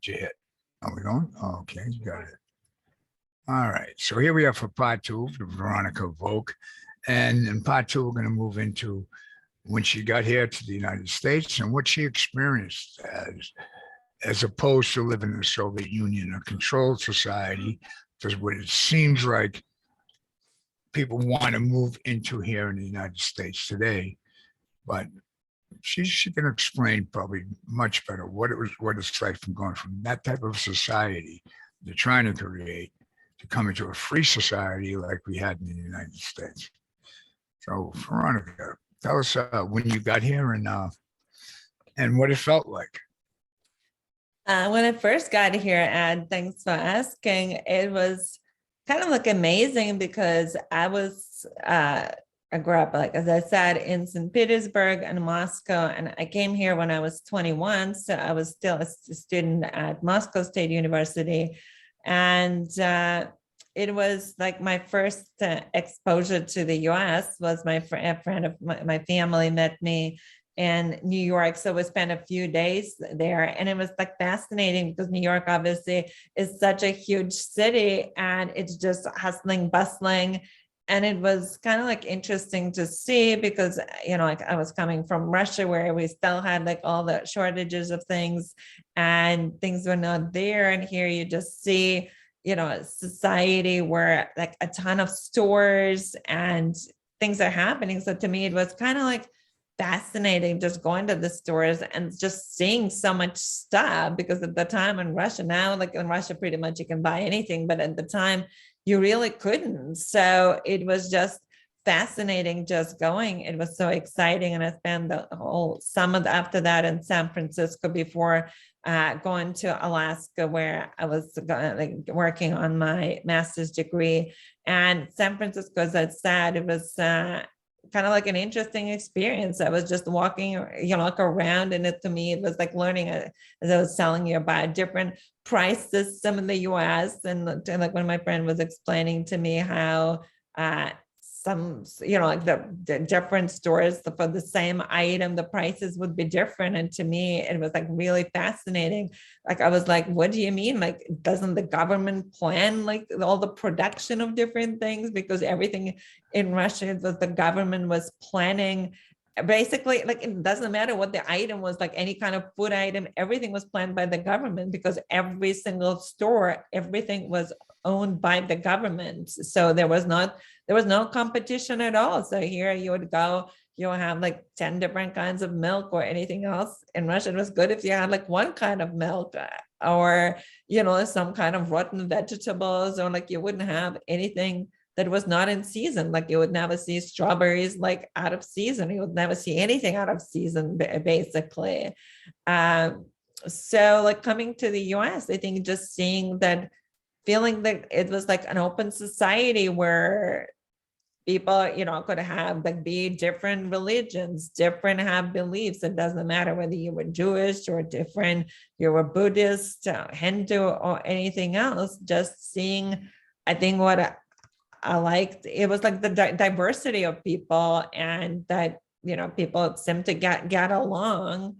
did you hit? Are we going? Oh, okay, you got it. All right, so here we are for part two of the Veronica Vogue. And in part two, we're going to move into when she got here to the United States and what she experienced as opposed to living in the Soviet Union, a controlled society, because what it seems like people want to move into here in the United States today. But she can explain probably much better what it's like from going from that type of society they're trying to create to come into a free society like we had in the United States. So, Veronica, tell us when you got here and what it felt like. When I first got here, and thanks for asking, it was kind of like amazing because I grew up, like, as I said, in St. Petersburg and Moscow, and I came here when I was 21. So I was still a student at Moscow State University. And it was like my first exposure to the US was a friend of my family met me in New York. So we spent a few days there, and it was like fascinating because New York obviously is such a huge city and it's just hustling, bustling. And it was kind of like interesting to see because, like I was coming from Russia where we still had like all the shortages of things and things were not there. And here you just see, a society where like a ton of stores and things are happening. So to me, it was kind of like fascinating just going to the stores and just seeing so much stuff, because at the time in Russia, now like in Russia pretty much you can buy anything, but at the time you really couldn't. So it was just fascinating just going. It was so exciting. And I spent the whole summer after that in San Francisco before going to Alaska, where I was working on my master's degree. And San Francisco, as I said, it was kind of like an interesting experience. I was just walking, like around, and to me, it was like learning, as I was telling you, about different price system in the U.S. And like when my friend was explaining to me how some, like the different stores for the same item, the prices would be different. And to me, it was like really fascinating. Like, I was like, what do you mean? Like, doesn't the government plan like all the production of different things? Because everything in Russia, it was the government was planning. Basically, like, it doesn't matter what the item was, like any kind of food item, everything was planned by the government, because every single store, everything was owned by the government. So there was no competition at all. So here you would go, you'll have like 10 different kinds of milk or anything else. In Russia, it was good if you had like one kind of milk or, some kind of rotten vegetables, or like you wouldn't have anything that was not in season. Like you would never see strawberries like out of season. You would never see anything out of season, basically. So like coming to the US, I think just seeing that, feeling that it was like an open society where people, could have like be different religions, different have beliefs. It doesn't matter whether you were Jewish or different, you were Buddhist, Hindu, or anything else. Just seeing, I think what I liked, it was like the diversity of people, and that, people seem to get along,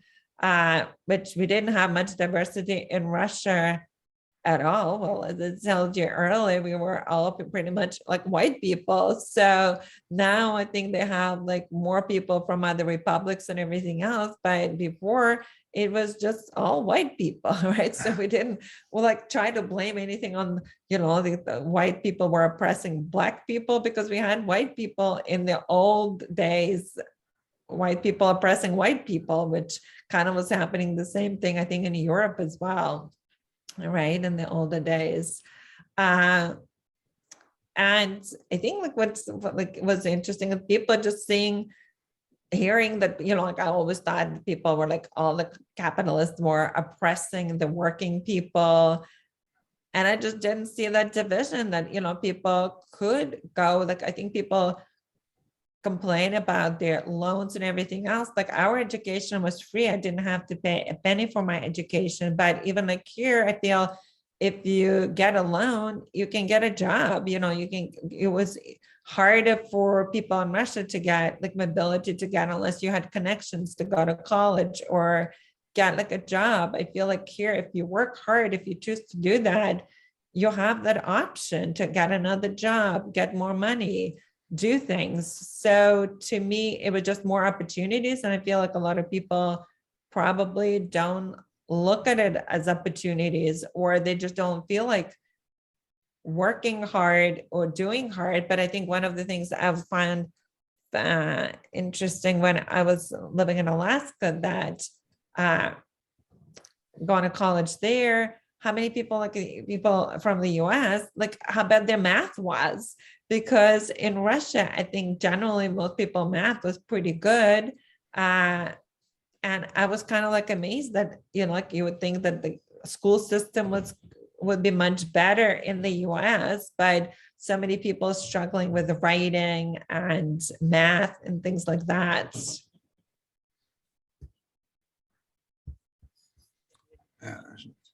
which we didn't have much diversity in Russia at all. Well, as I told you earlier, we were all pretty much like white people. So now I think they have like more people from other republics and everything else. But before, it was just all white people, right? So we didn't like try to blame anything on, the white people were oppressing Black people, because we had white people in the old days, white people oppressing white people, which kind of was happening the same thing, I think, in Europe as well. Right, in the older days. And I think like what's like was interesting of people just hearing that, like I always thought people were like all the capitalists were oppressing the working people. And I just didn't see that division that, people could go, like I think people complain about their loans and everything else. Like our education was free. I didn't have to pay a penny for my education. But even like here, I feel if you get a loan, you can get a job. It was harder for people in Russia to get like mobility to get, unless you had connections to go to college, or get like a job. I feel like here, if you work hard, if you choose to do that, you have that option to get another job, get more money, do things. So to me, it was just more opportunities. And I feel like a lot of people probably don't look at it as opportunities, or they just don't feel like working hard or doing hard. But I think one of the things I've found interesting when I was living in Alaska, that going to college there, how many people, like people from the US, like how bad their math was. Because in Russia, I think generally most people math was pretty good. And I was kind of like amazed that, like you would think that the school system would be much better in the US, but so many people struggling with writing and math and things like that.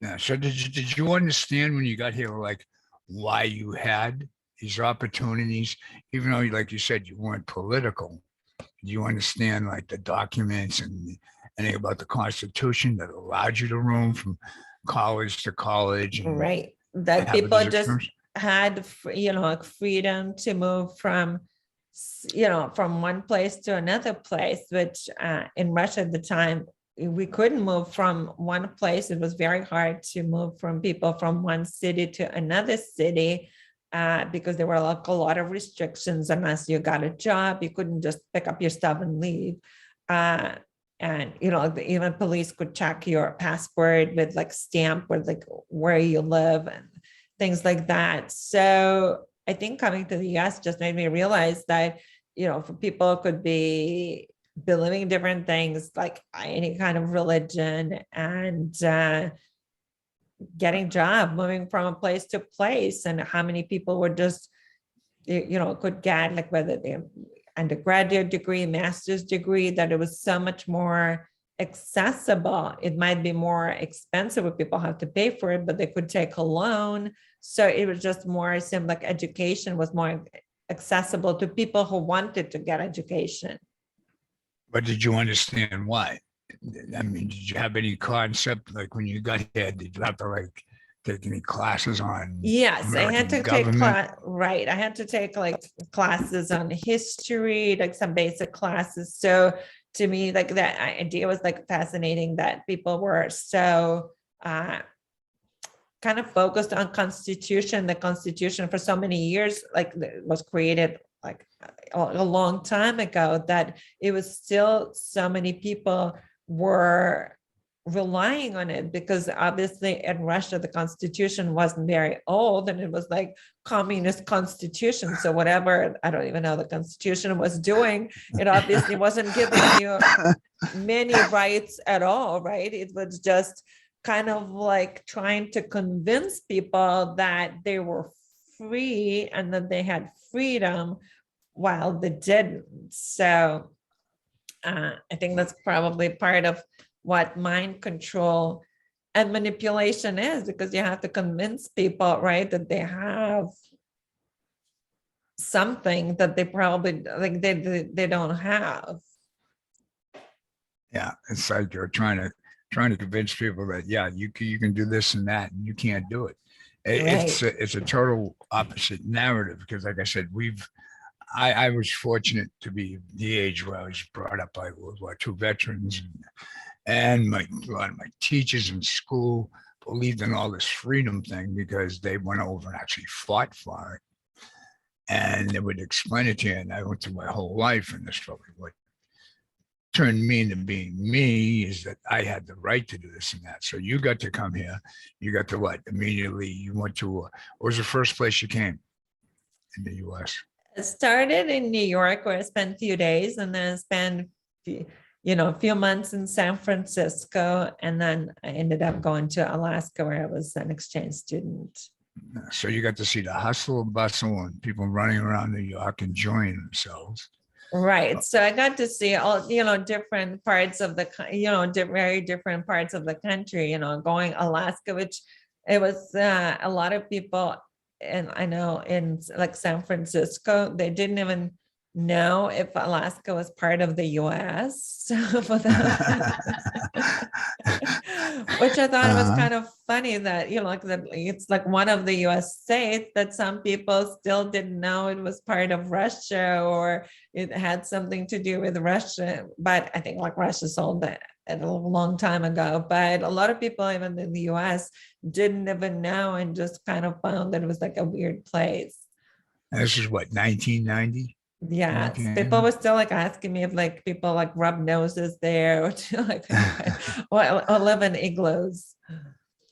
Yeah. So did you understand when you got here, like why you had these opportunities, even though, like you said, you weren't political? Do you understand like the documents and anything about the Constitution that allowed you to roam from college to college? And Right. That have people these just experiences? had, like freedom to move from, from one place to another place, which in Russia at the time, we couldn't move from one place. It was very hard to move from people from one city to another city because there were like a lot of restrictions. Unless you got a job, you couldn't just pick up your stuff and leave. And even police could check your passport with like stamp or like where you live and things like that. So I think coming to the US just made me realize that, for people could be believing different things, like any kind of religion, and getting job, moving from a place to place, and how many people were just, could get, like whether they undergraduate degree, master's degree, that it was so much more accessible. It might be more expensive if people have to pay for it, but they could take a loan. So it was just more, it seemed like education was more accessible to people who wanted to get education. But did you understand why? I mean, did you have any concept, like when you got here, did you have to like take any classes on Yes, I had American to take government? right. I had to take like classes on history, like some basic classes. So to me, like that idea was like fascinating, that people were so kind of focused on Constitution. The Constitution for so many years, like was created like a long time ago, that it was still so many people were relying on it, because obviously in Russia the constitution wasn't very old, and it was like communist constitution. So whatever, I don't even know, the constitution was doing, it obviously wasn't giving you many rights at all, right? It was just kind of like trying to convince people that they were free and that they had freedom while they didn't. So I think that's probably part of what mind control and manipulation is, because you have to convince people, right, that they have something that they probably like they don't have. Yeah, it's like you're trying to convince people that, yeah, you can do this and that, and you can't do it. Right. It's a total opposite narrative, because like I said, I was fortunate to be the age where I was brought up by World War II veterans, and a lot of my teachers in school believed in all this freedom thing because they went over and actually fought for it. And they would explain it to you. And I went through my whole life in this struggle. What turned me into being me is that I had the right to do this and that. So you got to come here. You got to what? Immediately you went to, what was the first place you came in the US? It started in New York, where I spent a few days, and then I spent a few months in San Francisco, and then I ended up going to Alaska, where I was an exchange student. So you got to see the hustle and bustle and people running around New York enjoying themselves. Right. So I got to see all, different parts of the, very different parts of the country, going Alaska, which it was a lot of people. And I know in like San Francisco, they didn't even know if Alaska was part of the U.S. So for that, which I thought was kind of funny that, like that it's like one of the U.S. states that some people still didn't know it was part of Russia or it had something to do with Russia. But I think like Russia sold it a long time ago. But a lot of people, even in the U.S., didn't even know and just kind of found that it was like a weird place. This is what, 1990? Yeah, Okay. people were still like asking me if like people like rub noses there or to like or live in igloos.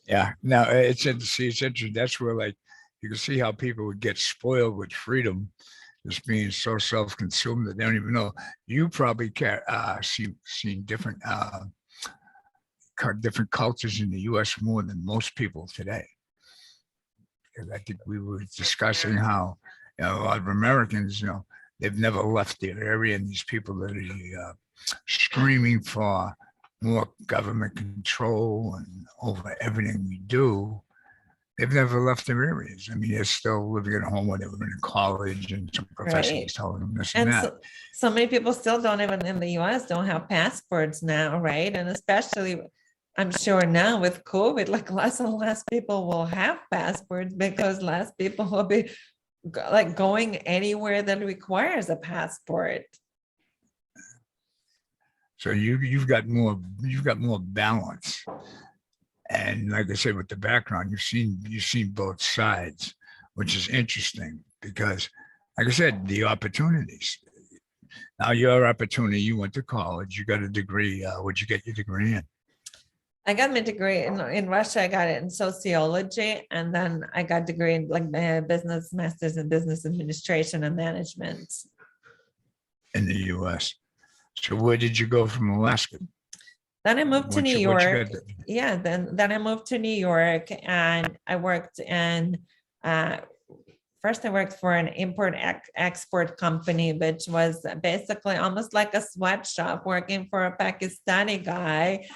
Yeah, no, it's interesting. It's interesting. That's where like you can see how people would get spoiled with freedom, just being so self-consumed that they don't even know. You probably seen different different cultures in the U.S. more than most people today. Because I think we were discussing how a lot of Americans, they've never left their area, and these people that are screaming for more government control and over everything we do, they've never left their areas. I mean, they're still living at home when they were in college, and some professors Right. telling them this and And that. so many people still don't even in the US don't have passports now, right? And especially I'm sure now with COVID, like less and less people will have passports because less people will be like going anywhere that requires a passport. So you've got more balance. And like I said, with the background, you've seen both sides, which is interesting because, like I said, the opportunities. Now your opportunity, you went to college, you got a degree. What'd you get your degree in? I got my degree in Russia. I got it in sociology, and then I got a degree in like business masters in business administration and management. In the U.S. So where did you go from Alaska? Then I moved to New Once you York. got Yeah, then I moved to New York and I worked in first I worked for an import export company, which was basically almost like a sweatshop working for a Pakistani guy.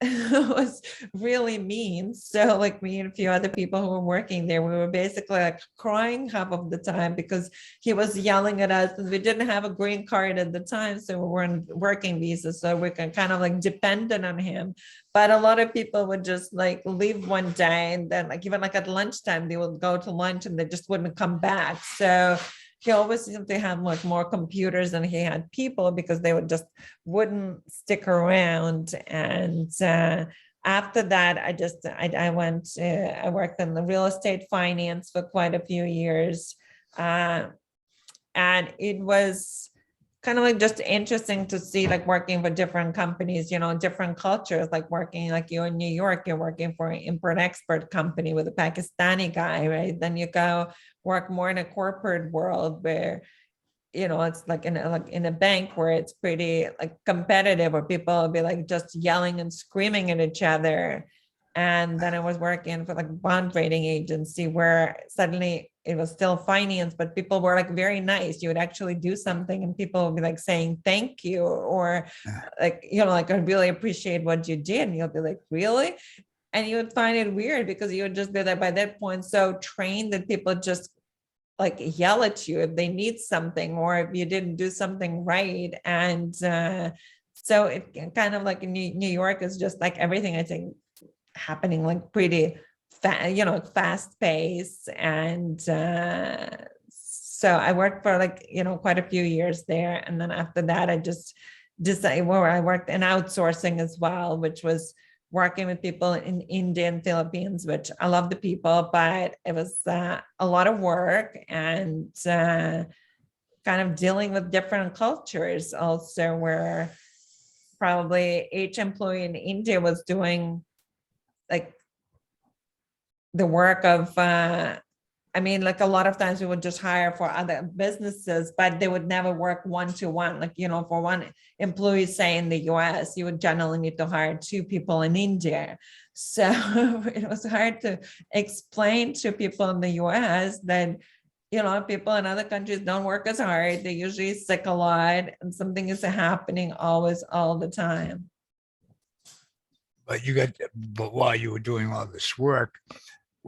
It was really mean. So like me and a few other people who were working there, we were basically like crying half of the time because he was yelling at us and we didn't have a green card at the time. So we weren't working visas. So we can kind of like dependent on him. But a lot of people would just like leave one day and then like even like at lunchtime, they would go to lunch and they just wouldn't come back. So he always seemed to have like more computers than he had people because they would just wouldn't stick around. And after that, I went, I worked in the real estate finance for quite a few years. And it was kind of like just interesting to see like working for different companies, different cultures, like working like you in New York, you're working for an import export company with a Pakistani guy, right? Then you go work more in a corporate world where, it's like in a bank where it's pretty like competitive, where people will be like just yelling and screaming at each other. And then I was working for like bond rating agency where suddenly it was still finance, but people were like very nice. You would actually do something and people would be like saying thank you or like, like I really appreciate what you did. And you'll be like, really? And you would find it weird because you would just be like by that point so trained that people just like yell at you if they need something or if you didn't do something right. And so it kind of like in New York is just like everything I think happening like pretty fast paced. And so I worked for like quite a few years there, and then after that I just decided where I worked in outsourcing as well, which was working with people in India and Philippines, which I love the people, but it was a lot of work and kind of dealing with different cultures also, where probably each employee in India was doing like the work of like a lot of times we would just hire for other businesses, but they would never work one-to-one. Like, for one employee, say in the US, you would generally need to hire two people in India. So it was hard to explain to people in the US that, people in other countries don't work as hard. They're usually sick a lot and something is happening always, all the time. But while you were doing all this work,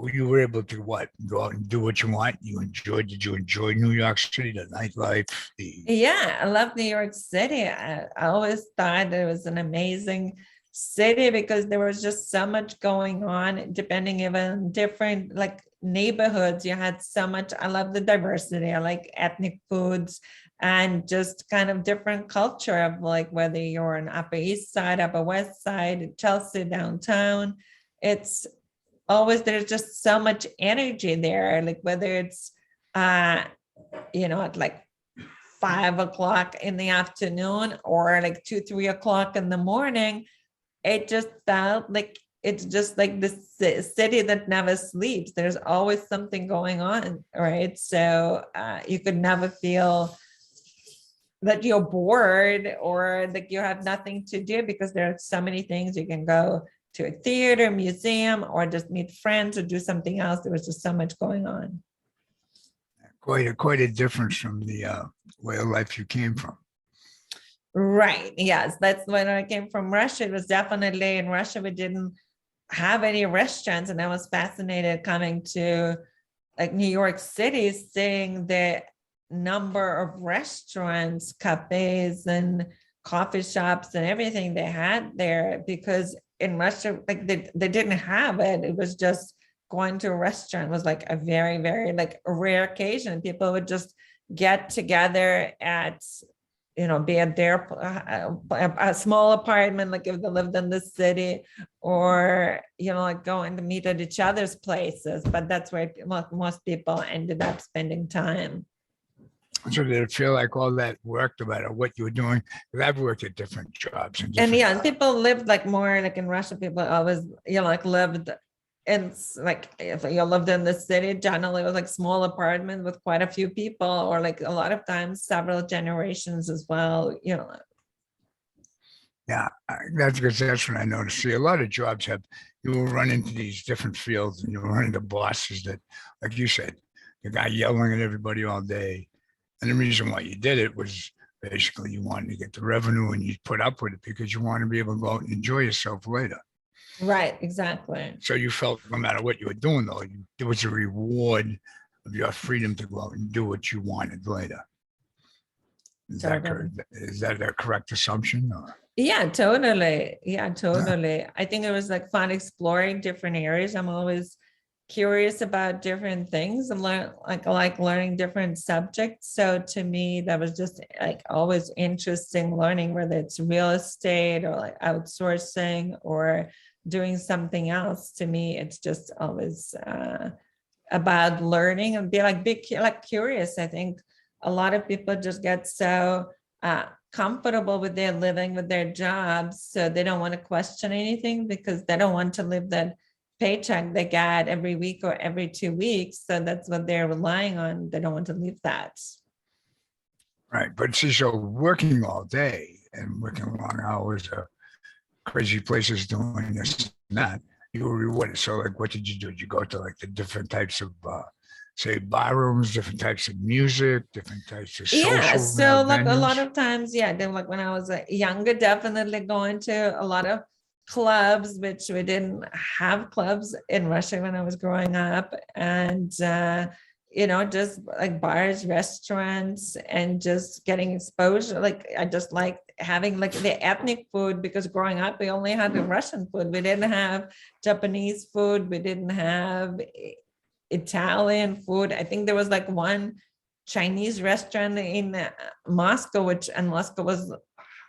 you were able to what? Go out and do what you want. Did you enjoy New York City, the nightlife, the Yeah, I love New York City. I always thought it was an amazing city because there was just so much going on, depending even different like neighborhoods. You had so much. I love the diversity. I like ethnic foods and just kind of different culture of like whether you're on Upper East Side, Upper West Side, Chelsea, downtown. It's always there's just so much energy there. Like whether it's uh, at like 5 o'clock in the afternoon or like 2, 3 o'clock in the morning, it just felt like it's just like this city that never sleeps. There's always something going on, right? So you could never feel that you're bored or that you have nothing to do because there are so many things. You can go to a theater, museum, or just meet friends or do something else. There was just so much going on. quite a difference from the way of life you came from? Right. Yes. That's when I came from Russia. It was definitely in Russia. We didn't have any restaurants. And I was fascinated coming to like New York City, seeing the number of restaurants, cafes, and coffee shops and everything they had there. Because in Russia, like they didn't have it. It was just going to a restaurant was like a very, very like a rare occasion. People would just get together at be at their a small apartment, like if they lived in the city, or like going to meet at each other's places. But that's where most people ended up spending time. So did it feel like all that worked, no matter what you were doing? Because I've worked at different jobs and And different. yeah, people lived like more like in Russia. People always like lived in like if you lived in the city, generally it was like small apartment with quite a few people, or like a lot of times several generations as well. Yeah, that's because that's what I noticed. See, a lot of jobs you will run into these different fields and you'll run into bosses that, like you said, the guy yelling at everybody all day. And the reason why you did it was basically you wanted to get the revenue and you put up with it because you want to be able to go out and enjoy yourself later. Right, exactly. So you felt no matter what you were doing, though, there was a reward of your freedom to go out and do what you wanted later. Is that correct? Is that a correct assumption? Or? Yeah, totally. Yeah, totally. I think it was like fun exploring different areas. I'm always curious about different things and learn like learning different subjects. So to me, that was just like always interesting learning, whether it's real estate or like outsourcing or doing something else. To me, it's just always about learning and be like curious. I think a lot of people just get so comfortable with their living, with their jobs, so they don't want to question anything because they don't want to live that paycheck they get every week or every 2 weeks. So that's what they're relying on. They don't want to leave that. Right. But see, so working all day and working long hours, crazy places doing this and that, you were rewarded. So like, what did you do? Did you go to like the different types of, say, bar rooms, different types of music, different types of social Yeah, so like a lot venues? of times, yeah, then like when I was younger, definitely going to a lot of clubs, which we didn't have clubs in Russia when I was growing up. And just like bars, restaurants, and just getting exposure. Like I just like having like the ethnic food, because growing up we only had the Russian food. We didn't have Japanese food, we didn't have Italian food. I think there was like one Chinese restaurant in Moscow, and Moscow was,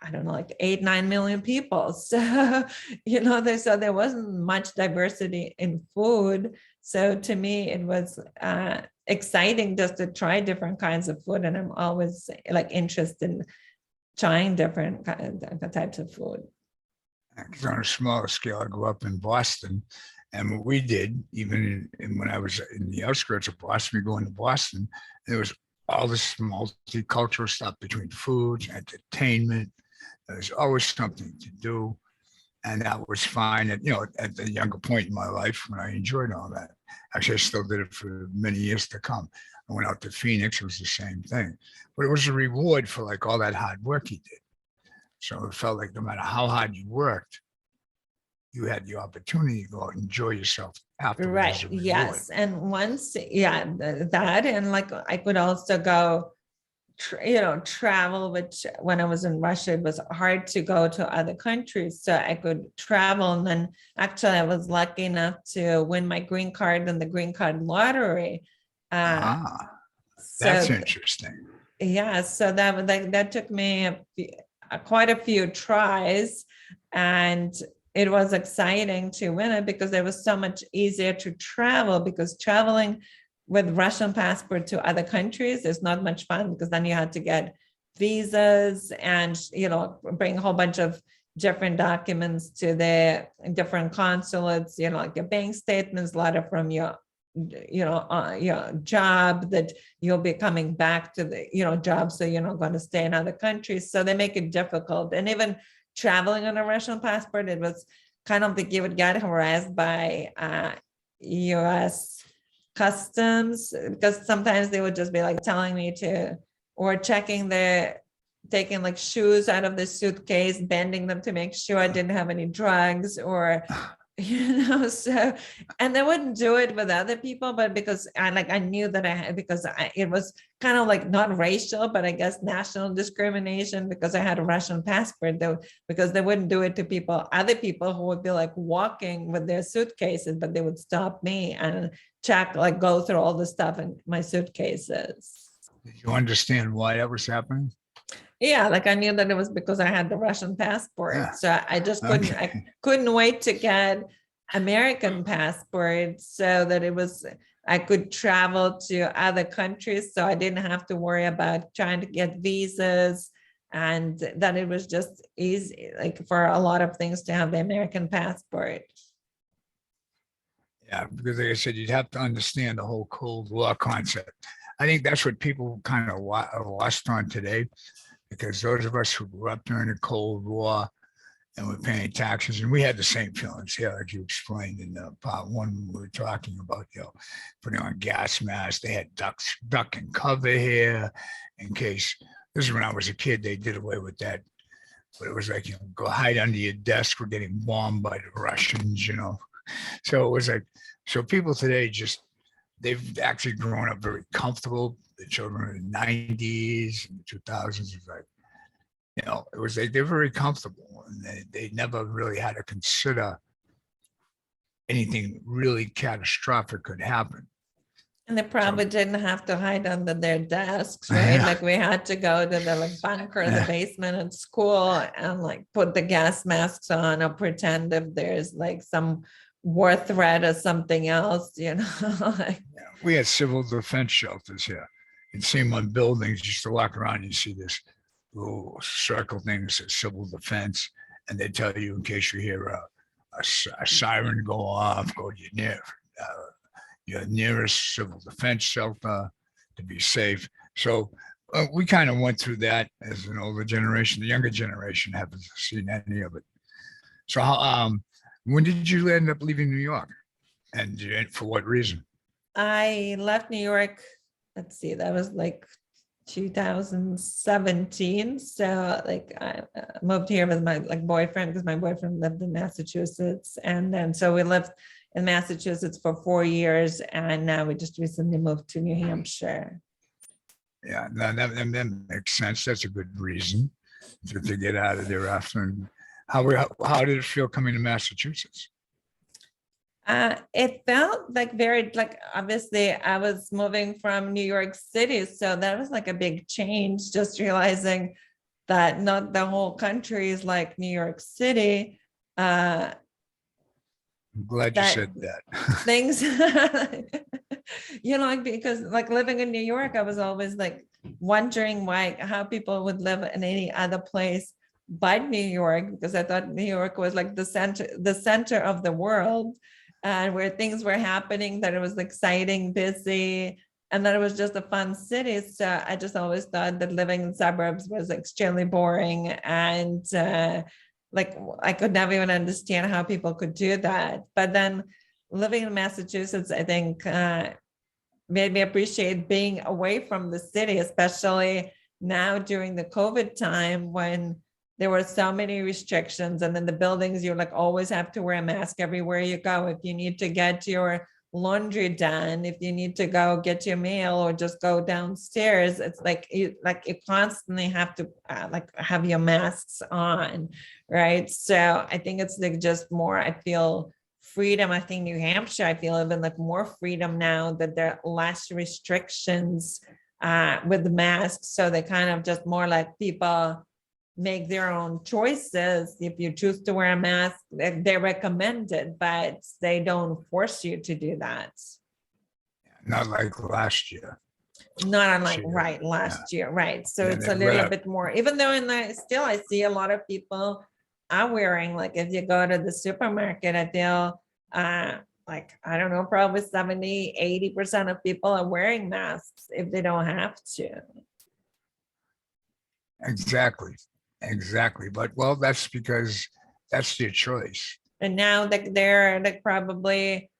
I don't know, like 8-9 million people. So, there wasn't much diversity in food. So to me, it was exciting just to try different kinds of food. And I'm always like interested in trying different types of food. On a smaller scale, I grew up in Boston. And what we did, even when I was in the outskirts of Boston, we go into Boston, there was all this multicultural stuff between foods, entertainment. There's always something to do. And that was fine at the younger point in my life when I enjoyed all that. Actually, I still did it for many years to come. I went out to Phoenix, it was the same thing. But it was a reward for like all that hard work you did. So it felt like no matter how hard you worked, you had the opportunity to go out and enjoy yourself afterwards as Right. a reward. Yes. And once, yeah, that, and like I could also go, travel, which when I was in Russia, it was hard to go to other countries. So I could travel. And then actually, I was lucky enough to win my green card in the green card lottery. Uh, Ah, that's so interesting. yeah, so that took me quite a few tries, and it was exciting to win it because it was so much easier to travel, because traveling with Russian passport to other countries is not much fun, because then you had to get visas and bring a whole bunch of different documents to the different consulates, like your bank statements, letter from your job, that you'll be coming back to the job, so you're not going to stay in other countries, so they make it difficult. And even traveling on a Russian passport, it was kind of like you would get harassed by U.S. customs, because sometimes they would just be like telling me to, or taking like shoes out of the suitcase, bending them to make sure I didn't have any drugs, or so, and they wouldn't do it with other people, but because I knew that it was kind of like not racial, but I guess national discrimination, because I had a Russian passport, though, because they wouldn't do it to other people who would be like walking with their suitcases, but they would stop me and check, like go through all the stuff in my suitcases. Did you understand why that was happening? Yeah, like I knew that it was because I had the Russian Yeah. passport. So I just Okay. I couldn't wait to get American passport, so that I could travel to other countries, so I didn't have to worry about trying to get visas, and that it was just easy, like for a lot of things, to have the American passport. Yeah, because like I said, you'd have to understand the whole Cold War concept. I think that's what people kind of are lost on today, because those of us who grew up during the Cold War and were paying taxes, and we had the same feelings here, like you explained in the part one we were talking about, putting on gas masks. They had duck and cover here in case. This is when I was a kid. They did away with that, but it was like, go hide under your desk. We're getting bombed by the Russians. So it was like, so people today they've actually grown up very comfortable. The children in the 90s and the 2000s was like, it was like they're very comfortable, and they never really had to consider anything really catastrophic could happen. And they So probably didn't have to hide under their desks, right? yeah, Like we had to go to the like bunker, the yeah, basement at school, and like put the gas masks on, or pretend if there's like some war threat or something else, like, we had civil defense shelters here. You'd see them on buildings. You used to walk around and you see this little circle thing that says civil defense, and they tell you in case you hear a siren go off, go to your nearest civil defense shelter to be safe. So we kind of went through that as an older generation. The younger generation haven't seen any of it. So when did you end up leaving New York, and for what reason? I left New York, let's see, that was like 2017. So like I moved here with my like boyfriend, because my boyfriend lived in Massachusetts, and then so we lived in Massachusetts for 4 years, and now we just recently moved to New Hampshire. Yeah, that makes sense. That's a good reason to get out of there after. And how did it feel coming to Massachusetts? It felt like obviously I was moving from New York City, so that was like a big change, just realizing that not the whole country is like New York City. I'm glad you That said that. things, like because like living in New York, I was always like wondering how people would live in any other place but New York, because I thought New York was like the center of the world, and where things were happening, that it was exciting, busy, and that it was just a fun city. So I just always thought that living in suburbs was extremely boring, and like I could never even understand how people could do that. But then living in Massachusetts, I think made me appreciate being away from the city, especially now during the COVID time, when there were so many restrictions, and then the buildings, you like always have to wear a mask everywhere you go. If you need to get your laundry done, if you need to go get your mail or just go downstairs, it's like you constantly have to like have your masks on, right? So I think it's like just more, I feel freedom. I think New Hampshire, I feel even like more freedom now that there are less restrictions with the masks. So they kind of just more like people make their own choices. If you choose to wear a mask, they recommend it, but they don't force you to do that. Not like last year. Not unlike Sure. right last year, right? So Yeah, it's they a little rep. bit more, even though still I see a lot of people are wearing, like if you go to the supermarket, I feel like, I don't know, probably 70-80% of people are wearing masks if they don't have to. Exactly. But well, that's because that's their choice. And now that they're like probably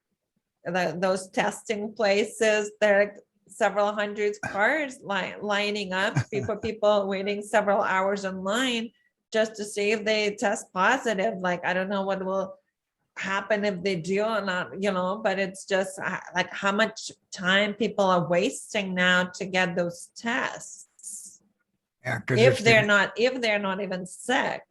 those testing places, there are several hundred cars lining up, people waiting several hours in line just to see if they test positive. Like, I don't know what will happen if they do or not, but it's just like how much time people are wasting now to get those tests. Yeah, because If they're not even sick.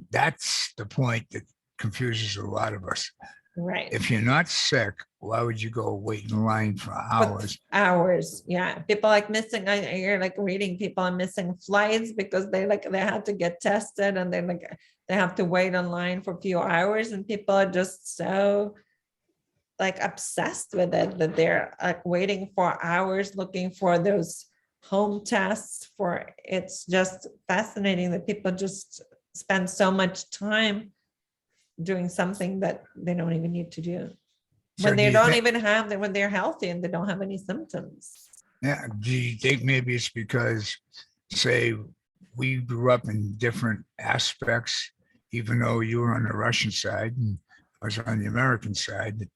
That's the point that confuses a lot of us. Right. If you're not sick, why would you go wait in line for hours? Hours, yeah. People like missing. You're like reading people are missing flights because they have to get tested, and they have to wait online for a few hours, and people are just so like obsessed with it that they're like waiting for hours looking for those home tests. It's just fascinating that people just spend so much time doing something that they don't even need to do when they don't even have when they're healthy and they don't have any symptoms. Yeah. Do you think maybe it's because, say, we grew up in different aspects, even though you were on the Russian side and I was on the American side, that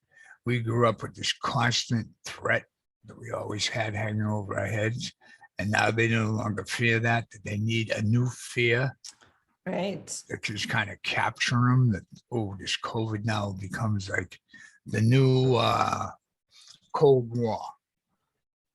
we grew up with this constant threat that we always had hanging over our heads. And now they no longer fear that they need a new fear. Right. That just kind of capture them, that, oh, this COVID now becomes like the new Cold War.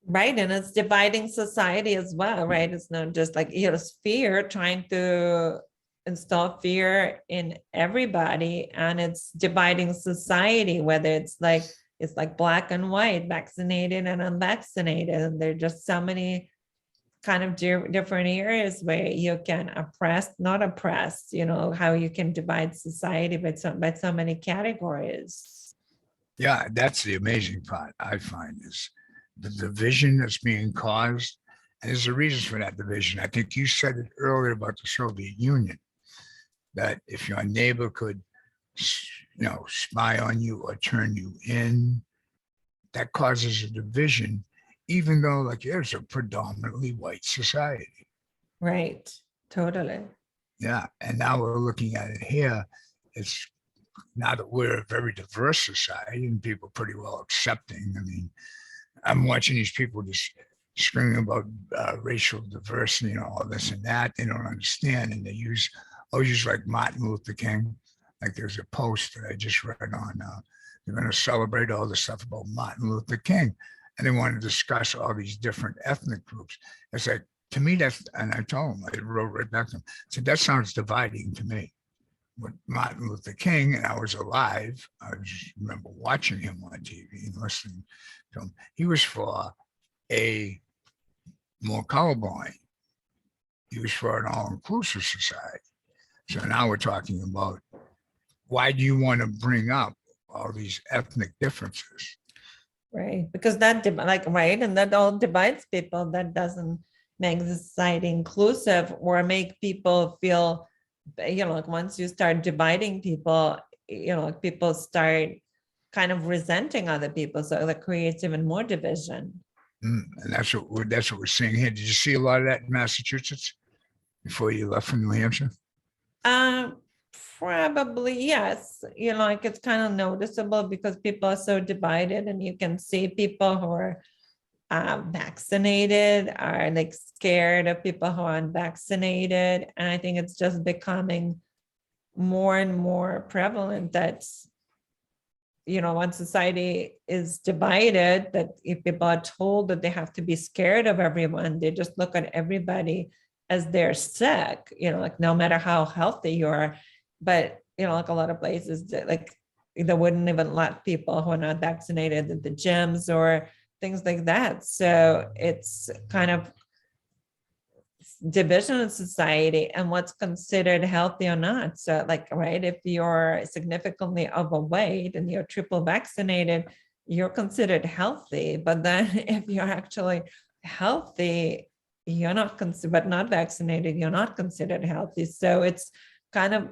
Right. And it's dividing society as well, right? It's not just like it's fear, trying to install fear in everybody, and it's dividing society, whether it's like black and white, vaccinated and unvaccinated. And there are just so many kind of different areas where you can oppress, not oppress, how you can divide society by so many categories. Yeah, that's the amazing part, I find, is the division that's being caused. And there's a reason for that division. I think you said it earlier about the Soviet Union, that if your neighbor could, spy on you or turn you in, that causes a division, even though like there's a predominantly white society. Right. Totally. Yeah. And now we're looking at it here. It's now that we're a very diverse society and people are pretty well accepting. I mean, I'm watching these people just screaming about racial diversity, all this and that. They don't understand. And they always use like Martin Luther King. Like there's a post that I just read on, they're going to celebrate all the stuff about Martin Luther King. And they want to discuss all these different ethnic groups. It's like, to me, and I told them, I wrote right back to them, so that sounds dividing to me. With Martin Luther King, and I was alive, I just remember watching him on TV and listening to him. He was for a more colorblind. He was for an all-inclusive society. So now we're talking about, why do you want to bring up all these ethnic differences? Right, because that right, and that all divides people. That doesn't make the society inclusive or make people feel, like once you start dividing people, people start kind of resenting other people. So that creates even more division. And that's what we're seeing here. Did you see a lot of that in Massachusetts before you left from New Hampshire? Probably, yes. Like it's kind of noticeable because people are so divided, and you can see people who are vaccinated are like scared of people who are unvaccinated. And I think it's just becoming more and more prevalent that, once society is divided, that if people are told that they have to be scared of everyone, they just look at everybody as they're sick, like no matter how healthy you are. But, like a lot of places that like they wouldn't even let people who are not vaccinated at the gyms or things like that. So it's kind of division in society and what's considered healthy or not. So like, right, if you're significantly overweight and you're triple vaccinated, you're considered healthy. But then if you're actually healthy, you're not considered, but not vaccinated, you're not considered healthy. So it's kind of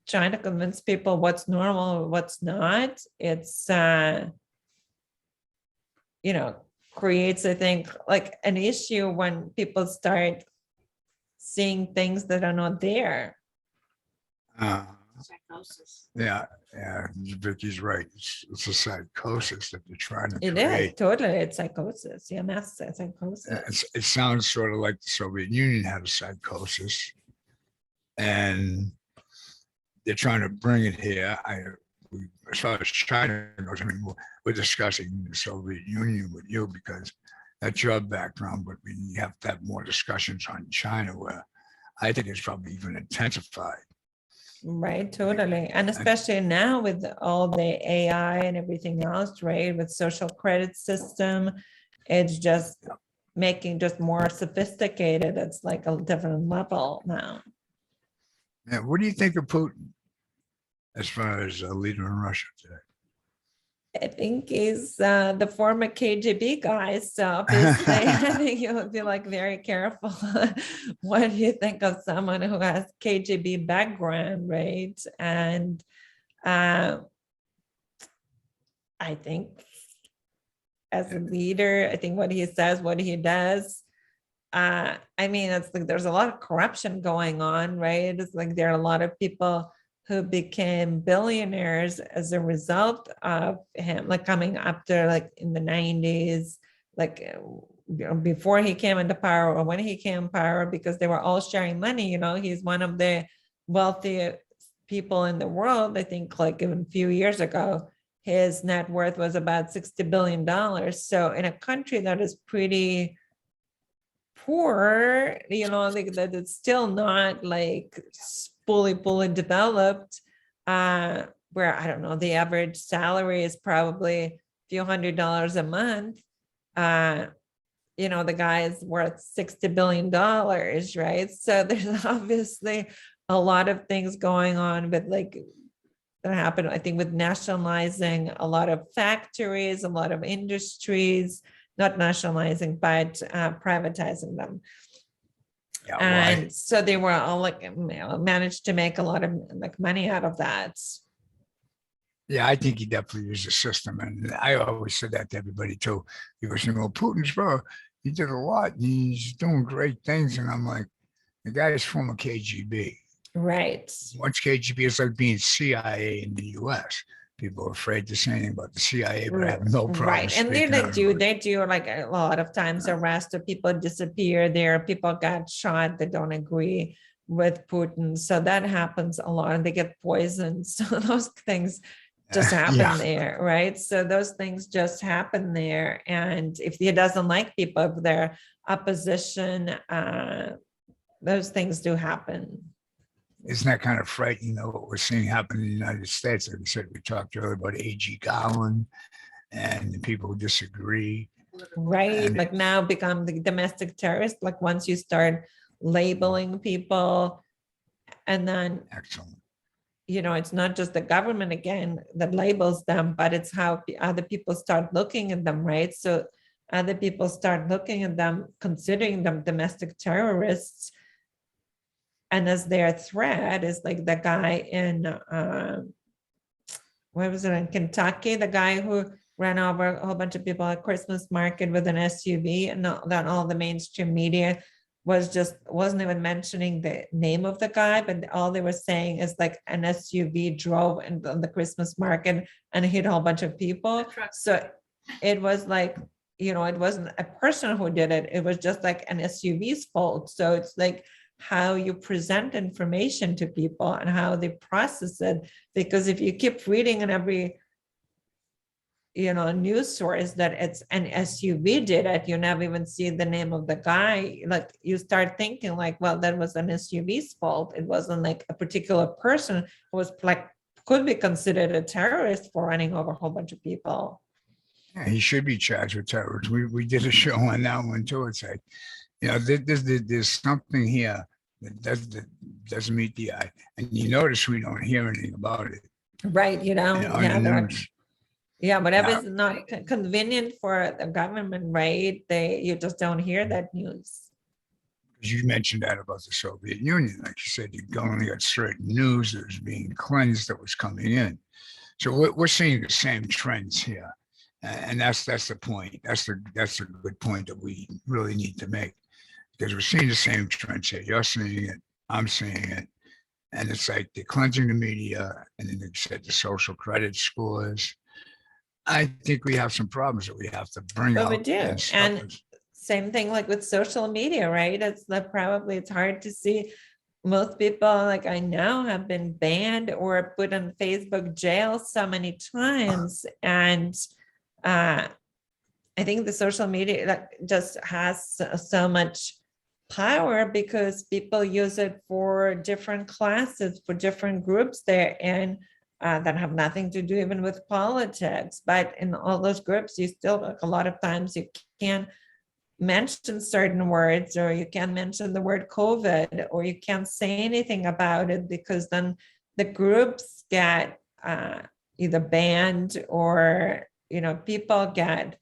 trying to convince people what's normal, what's not. It's, creates, I think, like an issue when people start seeing things that are not there. Psychosis. Yeah, Vicky's right. It's a psychosis that they're trying to It create. is totally, it's psychosis. Yeah, mass psychosis. It sounds sort of like the Soviet Union had a psychosis, and they're trying to bring it here. As far as China goes, I mean, we're discussing the Soviet Union with you because that's your background, but we have to have more discussions on China, where I think it's probably even intensified. Right, totally. And especially now with all the AI and everything else, right? With social credit system, it's just making just more sophisticated. It's like a different level now. Yeah, what do you think of Putin as far as a leader in Russia today? I think he's the former KGB guy. So obviously, I think you would be like very careful. What do you think of someone who has KGB background, right? And I think as a leader, I think what he says, what he does. I mean, it's like there's a lot of corruption going on, right? It's like there are a lot of people who became billionaires as a result of him, like coming up there, like in the 90s, like before he came into power or when he came power, because they were all sharing money. He's one of the wealthiest people in the world. I think like even a few years ago, his net worth was about $60 billion. So in a country that is pretty poor, like that it's still not like fully developed, where I don't know, the average salary is probably a few $100s a month. The guy is worth $60 billion, right? So there's obviously a lot of things going on with like that happened, I think, with nationalizing a lot of factories, a lot of industries, not nationalizing, but privatizing them. Yeah, And so they were all like managed to make a lot of like money out of that. yeah, I think he definitely used the system, and I always said that to everybody too. Because Putin's he did a lot, and he's doing great things, and I'm like, the guy is from a KGB. Right. Once KGB is like being CIA in the U.S. People are afraid to say anything about the CIA, but I have no problem. Right. And they do like a lot of times arrest or people disappear there. People got shot that don't agree with Putin. So that happens a lot, and they get poisoned. So those things just happen there, right? So those things just happen there. And if he doesn't like people, if they're opposition, those things do happen. Isn't that kind of frightening, though, what we're seeing happen in the United States? Like I said, we talked earlier about A.G. Garland and the people who disagree. Right. And like now become the domestic terrorist. Like once you start labeling people, and then, excellent. It's not just the government again that labels them, but it's how other people start looking at them, right? So other people start looking at them, considering them domestic terrorists. And as their threat is like the guy in, where was it, in Kentucky, the guy who ran over a whole bunch of people at Christmas market with an SUV, and then all the mainstream media wasn't even mentioning the name of the guy, but all they were saying is like an SUV drove on the Christmas market and hit a whole bunch of people. So it was like, it wasn't a person who did it. It was just like an SUV's fault. So it's like how you present information to people and how they process it. Because if you keep reading in every news source that it's an SUV did it, you never even see the name of the guy. Like you start thinking like, well, that was an SUV's fault. It wasn't like a particular person who was like could be considered a terrorist for running over a whole bunch of people. Yeah, he should be charged with terrorism. We did a show on that one too. It's like, there's something here that doesn't meet the eye. And you notice we don't hear anything about it. Right. On Yeah. the news. Yeah. Whatever is not convenient for the government, right? You just don't hear that news. You mentioned that about the Soviet Union. Like you said, you only got certain news that was being cleansed that was coming in. So we're seeing the same trends here. And that's the point. That's a good point that we really need to make, because we're seeing the same trends here. You're seeing it, I'm seeing it. And it's like they're cleansing the media, and then they said the social credit scores. I think we have some problems that we have to bring But we out. do. And same thing like with social media, right? It's hard to see. Most people like I know have been banned or put in Facebook jail so many times. And I think the social media just has so much power because people use it for different classes, for different groups there, and that have nothing to do even with politics. But in all those groups, you still, like, a lot of times you can't mention certain words, or you can't mention the word COVID, or you can't say anything about it, because then the groups get either banned or people get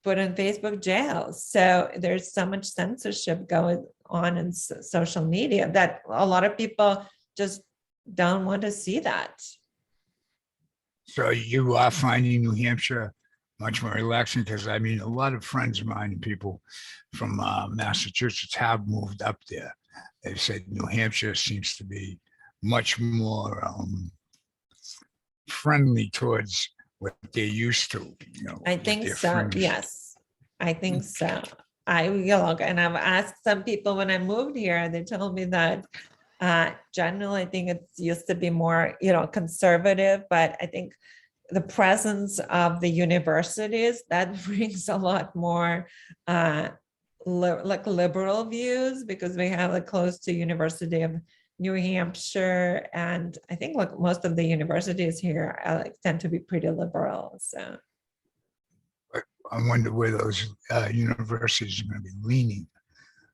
put in Facebook jail. So there's so much censorship going on in social media that a lot of people just don't want to see that. So you are finding New Hampshire much more relaxing? Because I mean, a lot of friends of mine and people from Massachusetts have moved up there. They've said New Hampshire seems to be much more friendly towards what they're used to. I think so. Yes, I think so. And I've asked some people when I moved here, they told me that generally, I think it used to be more, conservative, but I think the presence of the universities that brings a lot more like liberal views, because we have like close to University of New Hampshire, and I think like most of the universities here tend to be pretty liberal. So I wonder where those universities are going to be leaning.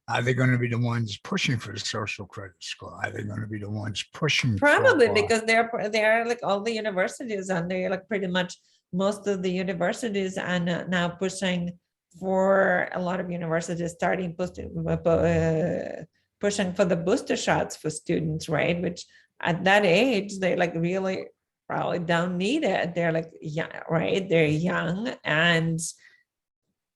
Are they going to be the ones pushing for the social credit score? Are they going to be the ones pushing? Probably because they're like all the universities, and they're like pretty much most of the universities are now pushing for a lot of universities starting pushing for the booster shots for students, right? Which at that age, they like really probably don't need it. They're like young, right? They're young, and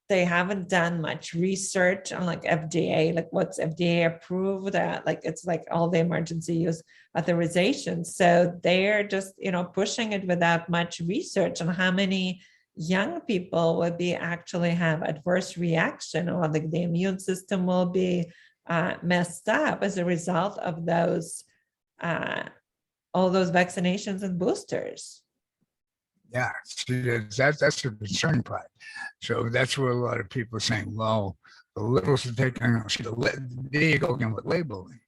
they haven't done much research on like FDA, like what's FDA approved at, like it's like all the emergency use authorizations. So they're just, pushing it without much research on how many young people would be actually have adverse reaction, or like the immune system will be messed up as a result of those, all those vaccinations and boosters. Yeah, see, that's the concerning part. So that's where a lot of people are saying, well, the liberals are taking, there you go again with labeling.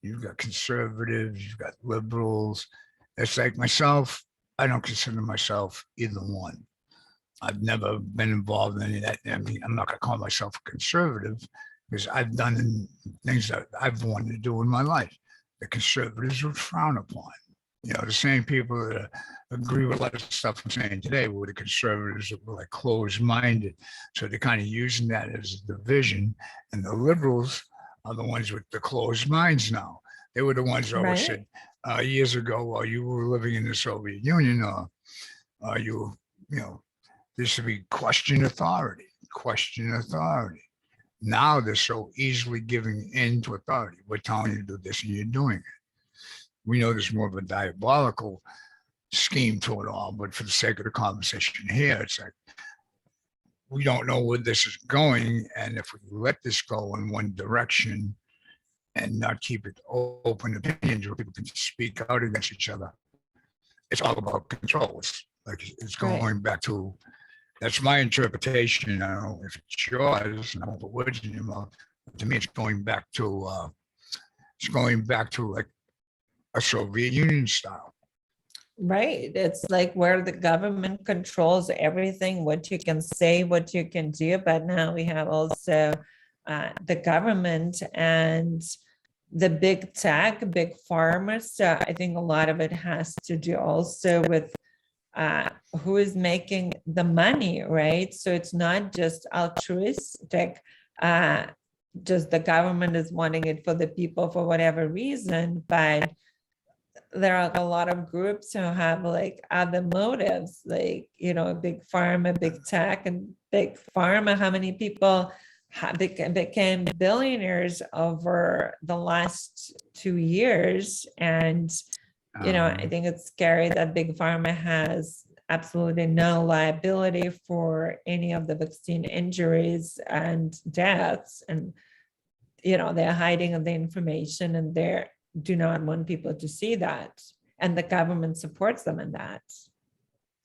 You've got conservatives, you've got liberals. It's like myself, I don't consider myself either one. I've never been involved in any of that. I mean, I'm not going to call myself a conservative because I've done things that I've wanted to do in my life. The conservatives would frown upon. The same people that agree with a lot of stuff I'm saying today were the conservatives that were like closed-minded. So they're kind of using that as a division. And the liberals are the ones with the closed minds now. They were the ones that always said years ago, while you were living in the Soviet Union, there should be question authority. Now they're so easily giving in to authority. We're telling you to do this and you're doing it. We know there's more of a diabolical scheme to it all, but for the sake of the conversation here, it's like we don't know where this is going. And if we let this go in one direction and not keep it open opinions where people can speak out against each other, it's all about control. It's like it's Right. going back to, that's my interpretation. I don't know if it's yours, and I won't put words in your mouth. To me, it's going back to like a Soviet Union style. Right. It's like where the government controls everything, what you can say, what you can do. But now we have also the government and the big tech, big farmers. So I think a lot of it has to do also with who is making the money, right? So it's not just altruistic, just the government is wanting it for the people for whatever reason, but there are a lot of groups who have like other motives, like, you know, big pharma, big tech, and big pharma. How many people became billionaires over the last 2 years? And, you know, I think it's scary that big pharma has absolutely no liability for any of the vaccine injuries and deaths. And, you know, they're hiding the information and they're do not want people to see that. And the government supports them in that.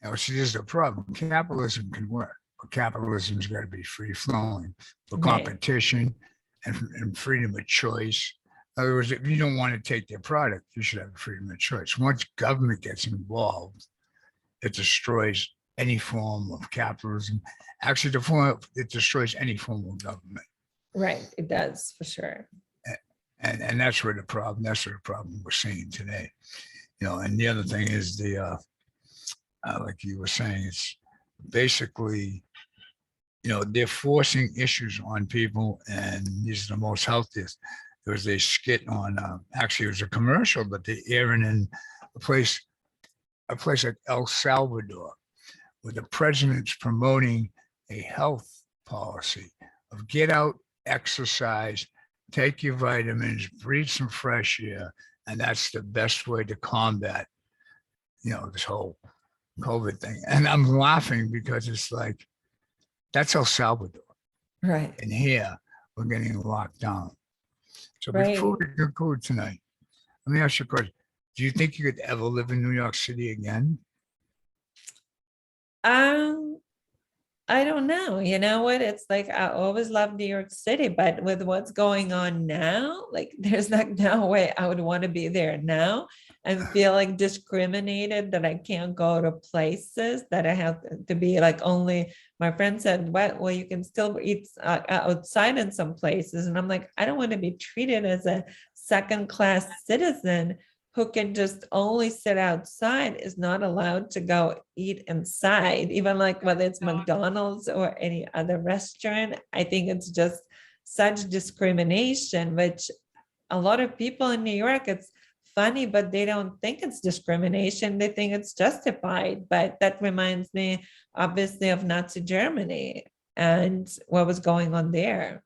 Now, see, this is the problem. Capitalism can work, but capitalism's got to be free flowing for Right. competition and freedom of choice. In other words, if you don't want to take their product, you should have freedom of choice. Once government gets involved, it destroys any form of capitalism. Actually, it destroys any form of government. Right, it does for sure. And that's where the problem we're seeing today. You know, and the other thing is like you were saying, it's basically, you know, they're forcing issues on people, and these are the most healthiest. There was a skit on, actually it was a commercial, but they're airing in a place like El Salvador, where the president's promoting a health policy of get out, exercise, take your vitamins, breathe some fresh air, and that's the best way to combat, you know, this whole COVID thing. And I'm laughing because it's like, that's El Salvador. Right. And here, we're getting locked down. So Right. before we conclude tonight, let me ask you a question. Do you think you could ever live in New York City again? I don't know. You know what? It's like I always loved New York City, but with what's going on now, like there's like no way I would want to be there now and feel like discriminated that I can't go to places that I have to be like only my friend said, well, you can still eat outside in some places. And I'm like, I don't want to be treated as a second-class citizen who can just only sit outside, is not allowed to go eat inside, even like whether it's McDonald's or any other restaurant. I think it's just such discrimination, which a lot of people in New York, it's funny, but they don't think it's discrimination. They think it's justified. But that reminds me, obviously, of Nazi Germany and what was going on there.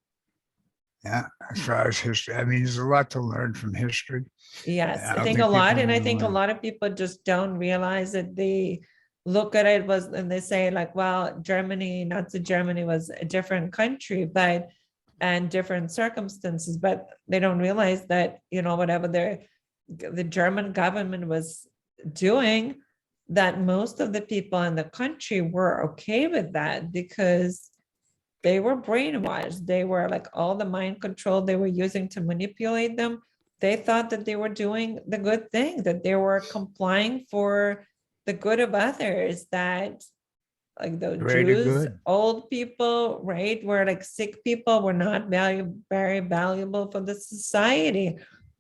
Yeah, as far as history, I mean, there's a lot to learn from history. Yes, I I don't think a think lot, people and I think a realize- lot of people just don't realize that they look at it was, and they say like, well, Germany, Nazi Germany was a different country, but and different circumstances, but they don't realize that, you know, whatever the German government was doing, that most of the people in the country were okay with that because they were brainwashed. They were like all the mind control they were using to manipulate them. They thought that they were doing the good thing, that they were complying for the good of others, that like the Greater Jews, good. old people, right, were like sick people were not very valuable for the society.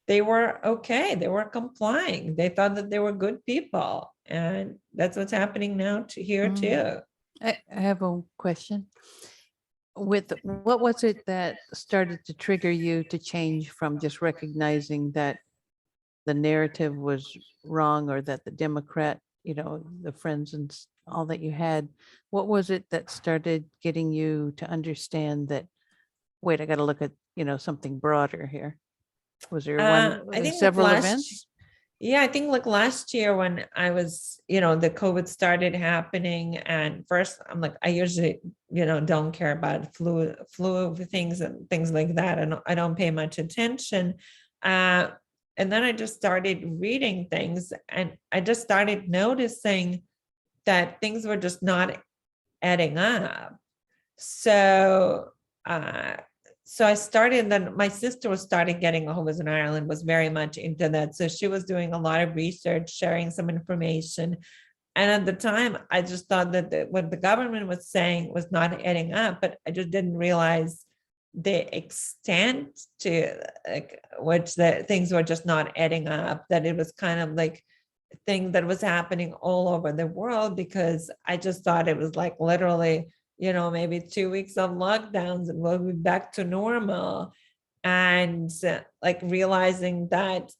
They were okay. They were complying. They thought that they were good people. And that's what's happening now here too. I have a question. With what was it that started to trigger you to change from just recognizing that the narrative was wrong, or that the Democrat, you know, the friends and all that you had, what was it that started getting you to understand that, wait, I got to look at, you know, something broader here? Was there I think several events? Yeah, I think like last year when I was, the COVID started happening, and first I'm like, I usually, don't care about flu things and things like that. I don't pay much attention. Uh, and then I just started reading things, and I just started noticing that things were just not adding up. So, uh, so I started, then my sister was starting getting, who was in Ireland, was very much into that. So she was doing a lot of research, sharing some information. And at the time, I just thought that what the government was saying was not adding up, but I just didn't realize the extent to like which the things were just not adding up, that it was kind of like a thing that was happening all over the world, because I just thought it was like literally, maybe 2 weeks of lockdowns and we'll be back to normal. And like realizing that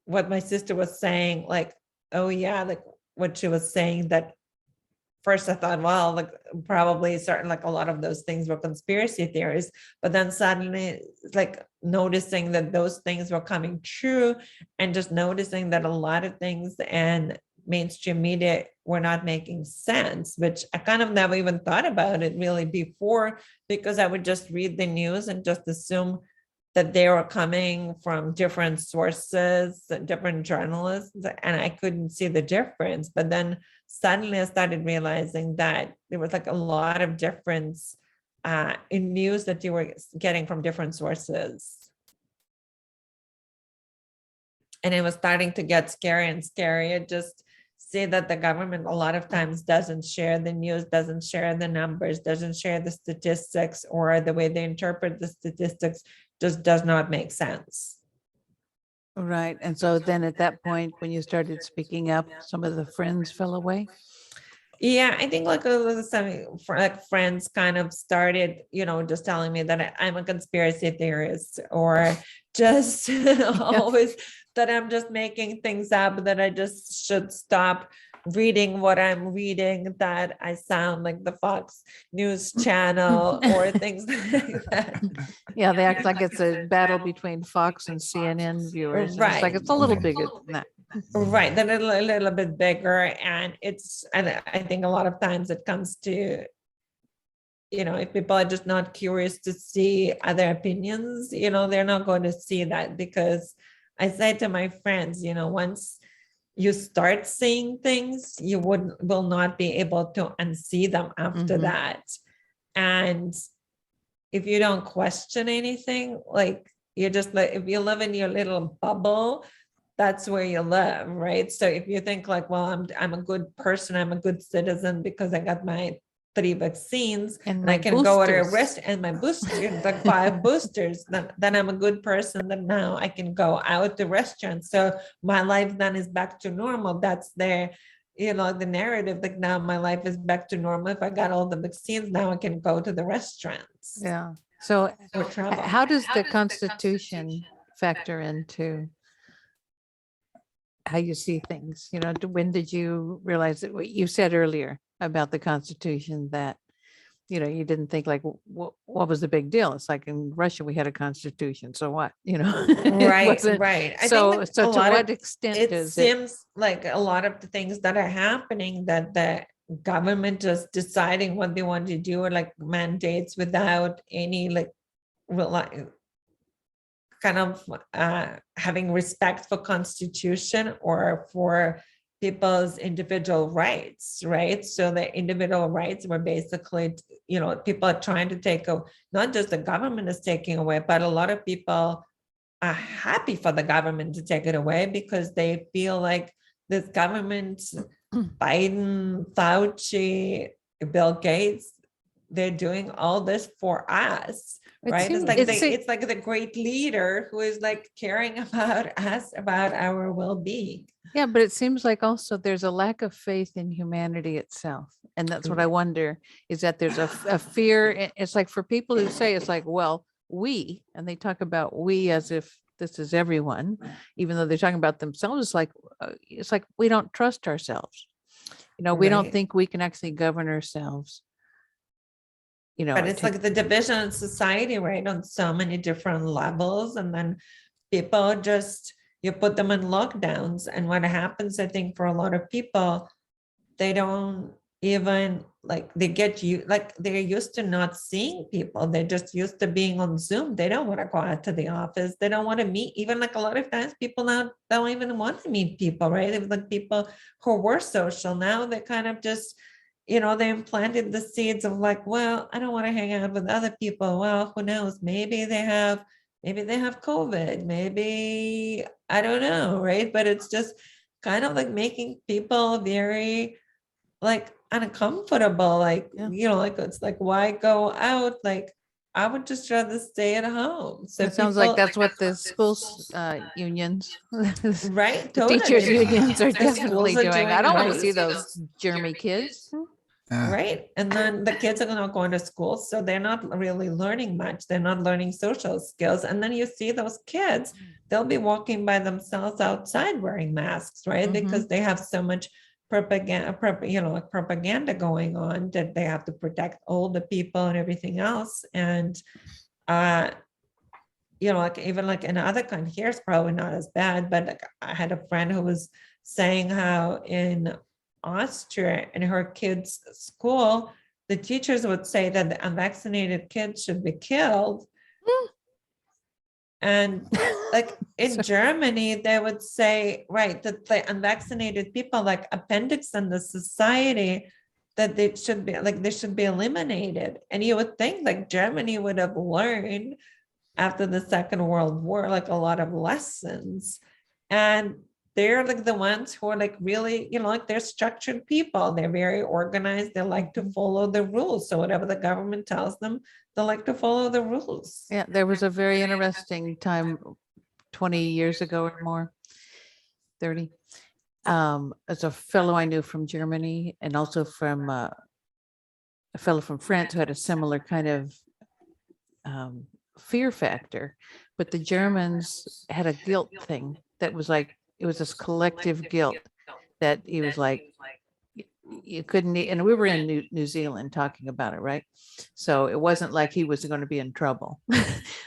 what my sister was saying, like, oh yeah, like what she was saying, that first I thought, well, like probably certain, like a lot of those things were conspiracy theories, but then suddenly like noticing that those things were coming true, and just noticing that a lot of things and mainstream media were not making sense, which I kind of never even thought about it really before, because I would just read the news and just assume that they were coming from different sources, different journalists, and I couldn't see the difference. But then suddenly I started realizing that there was like a lot of difference in news that you were getting from different sources. And it was starting to get scary and scarier. Just see that the government a lot of times doesn't share the news, doesn't share the numbers, doesn't share the statistics, or the way they interpret the statistics just does not make sense. Right. And so then at that point, when you started speaking up, some of the friends fell away? Yeah, I think like some like friends kind of started, just telling me that I'm a conspiracy theorist, or just always that I'm just making things up, that I just should stop reading what I'm reading, that I sound like the Fox News channel or things like that. Yeah, they act like it's a battle between Fox and CNN viewers. And it's like, Right. it's a little bigger than that. Right, then a little bit bigger, and I think a lot of times it comes to, if people are just not curious to see other opinions, they're not going to see that, because I said to my friends, once you start seeing things, you will not be able to unsee them after Mhm. that. And if you don't question anything, like you're just like, if you live in your little bubble, that's where you live, right? So if you think like, well, I'm a good person, I'm a good citizen because I got my 3 vaccines, And and my I can go to a boosters. rest and my booster, like 5 boosters, then I'm a good person. Then now I can go out to restaurants. So my life then is back to normal. That's their, the narrative. Like now my life is back to normal. If I got all the vaccines, now I can go to the restaurants Yeah. So or travel. how does the Constitution factor into how you see things? When did you realize that what you said earlier about the Constitution, that, you didn't think like, what was the big deal? It's like in Russia, we had a constitution. So what, It Right, wasn't- right. I So, think that so a to lot what of extent it does it? seems like a lot of the things that are happening, that the government just deciding what they want to do, or like mandates without any like kind of having respect for constitution or for people's individual rights, right? So the individual rights were basically, people are trying to not just the government is taking away, but a lot of people are happy for the government to take it away, because they feel like this government, Biden, Fauci, Bill Gates, they're doing all this for us, It right? seems- It's like the great leader who is like caring about us, about our well-being. Yeah, but it seems like also there's a lack of faith in humanity itself. And that's what I wonder, is that there's a fear. It's like for people who say, it's like, well, and they talk about we as if this is everyone, even though they're talking about themselves, it's like we don't trust ourselves. We don't Right. think we can actually govern ourselves. But it's like the division in society, right? On so many different levels. And then people just, you put them in lockdowns. And what happens, I think, for a lot of people, they don't even like, they get you, like they're used to not seeing people. They're just used to being on Zoom. They don't want to go out to the office. They don't want to meet. Even like a lot of times people now don't even want to meet people, right? It was like people who were social, now they kind of just, they implanted the seeds of like, well, I don't want to hang out with other people. Well, who knows? Maybe they have COVID. Maybe, I don't know, right? But it's just kind of like making people very like uncomfortable, like, Yeah. like it's like, why go out? Like, I would just rather stay at home. So It sounds like people, that's what the schools unions, the right, teachers totally. unions are The schools definitely are doing. I don't want to right. see those germy kids. Right. And then the kids are not going to school. So they're not really learning much. They're not learning social skills. And then you see those kids, they'll be walking by themselves outside wearing masks, right? Mhm. Because they have so much like propaganda going on that they have to protect older people and everything else. And, like even like in other countries, here it's probably not as bad, but like I had a friend who was saying how in Austria, in her kids' school, the teachers would say that the unvaccinated kids should be killed. And like in So- Germany, they would say, right, that the unvaccinated people, like appendix in the society, that they should be eliminated. And you would think like Germany would have learned after the Second World War, like a lot of lessons. And they're like the ones who are like really, like they're structured people. They're very organized. They like to follow the rules. So whatever the government tells them, they like to follow the rules. Yeah, there was a very interesting time 20 years ago or more, 30. As a fellow I knew from Germany and also from a fellow from France who had a similar kind of fear factor. But the Germans had a guilt thing that was like, it was this collective guilt that he was like, you couldn't, and we were in New Zealand talking about it, right? So it wasn't like he was going to be in trouble,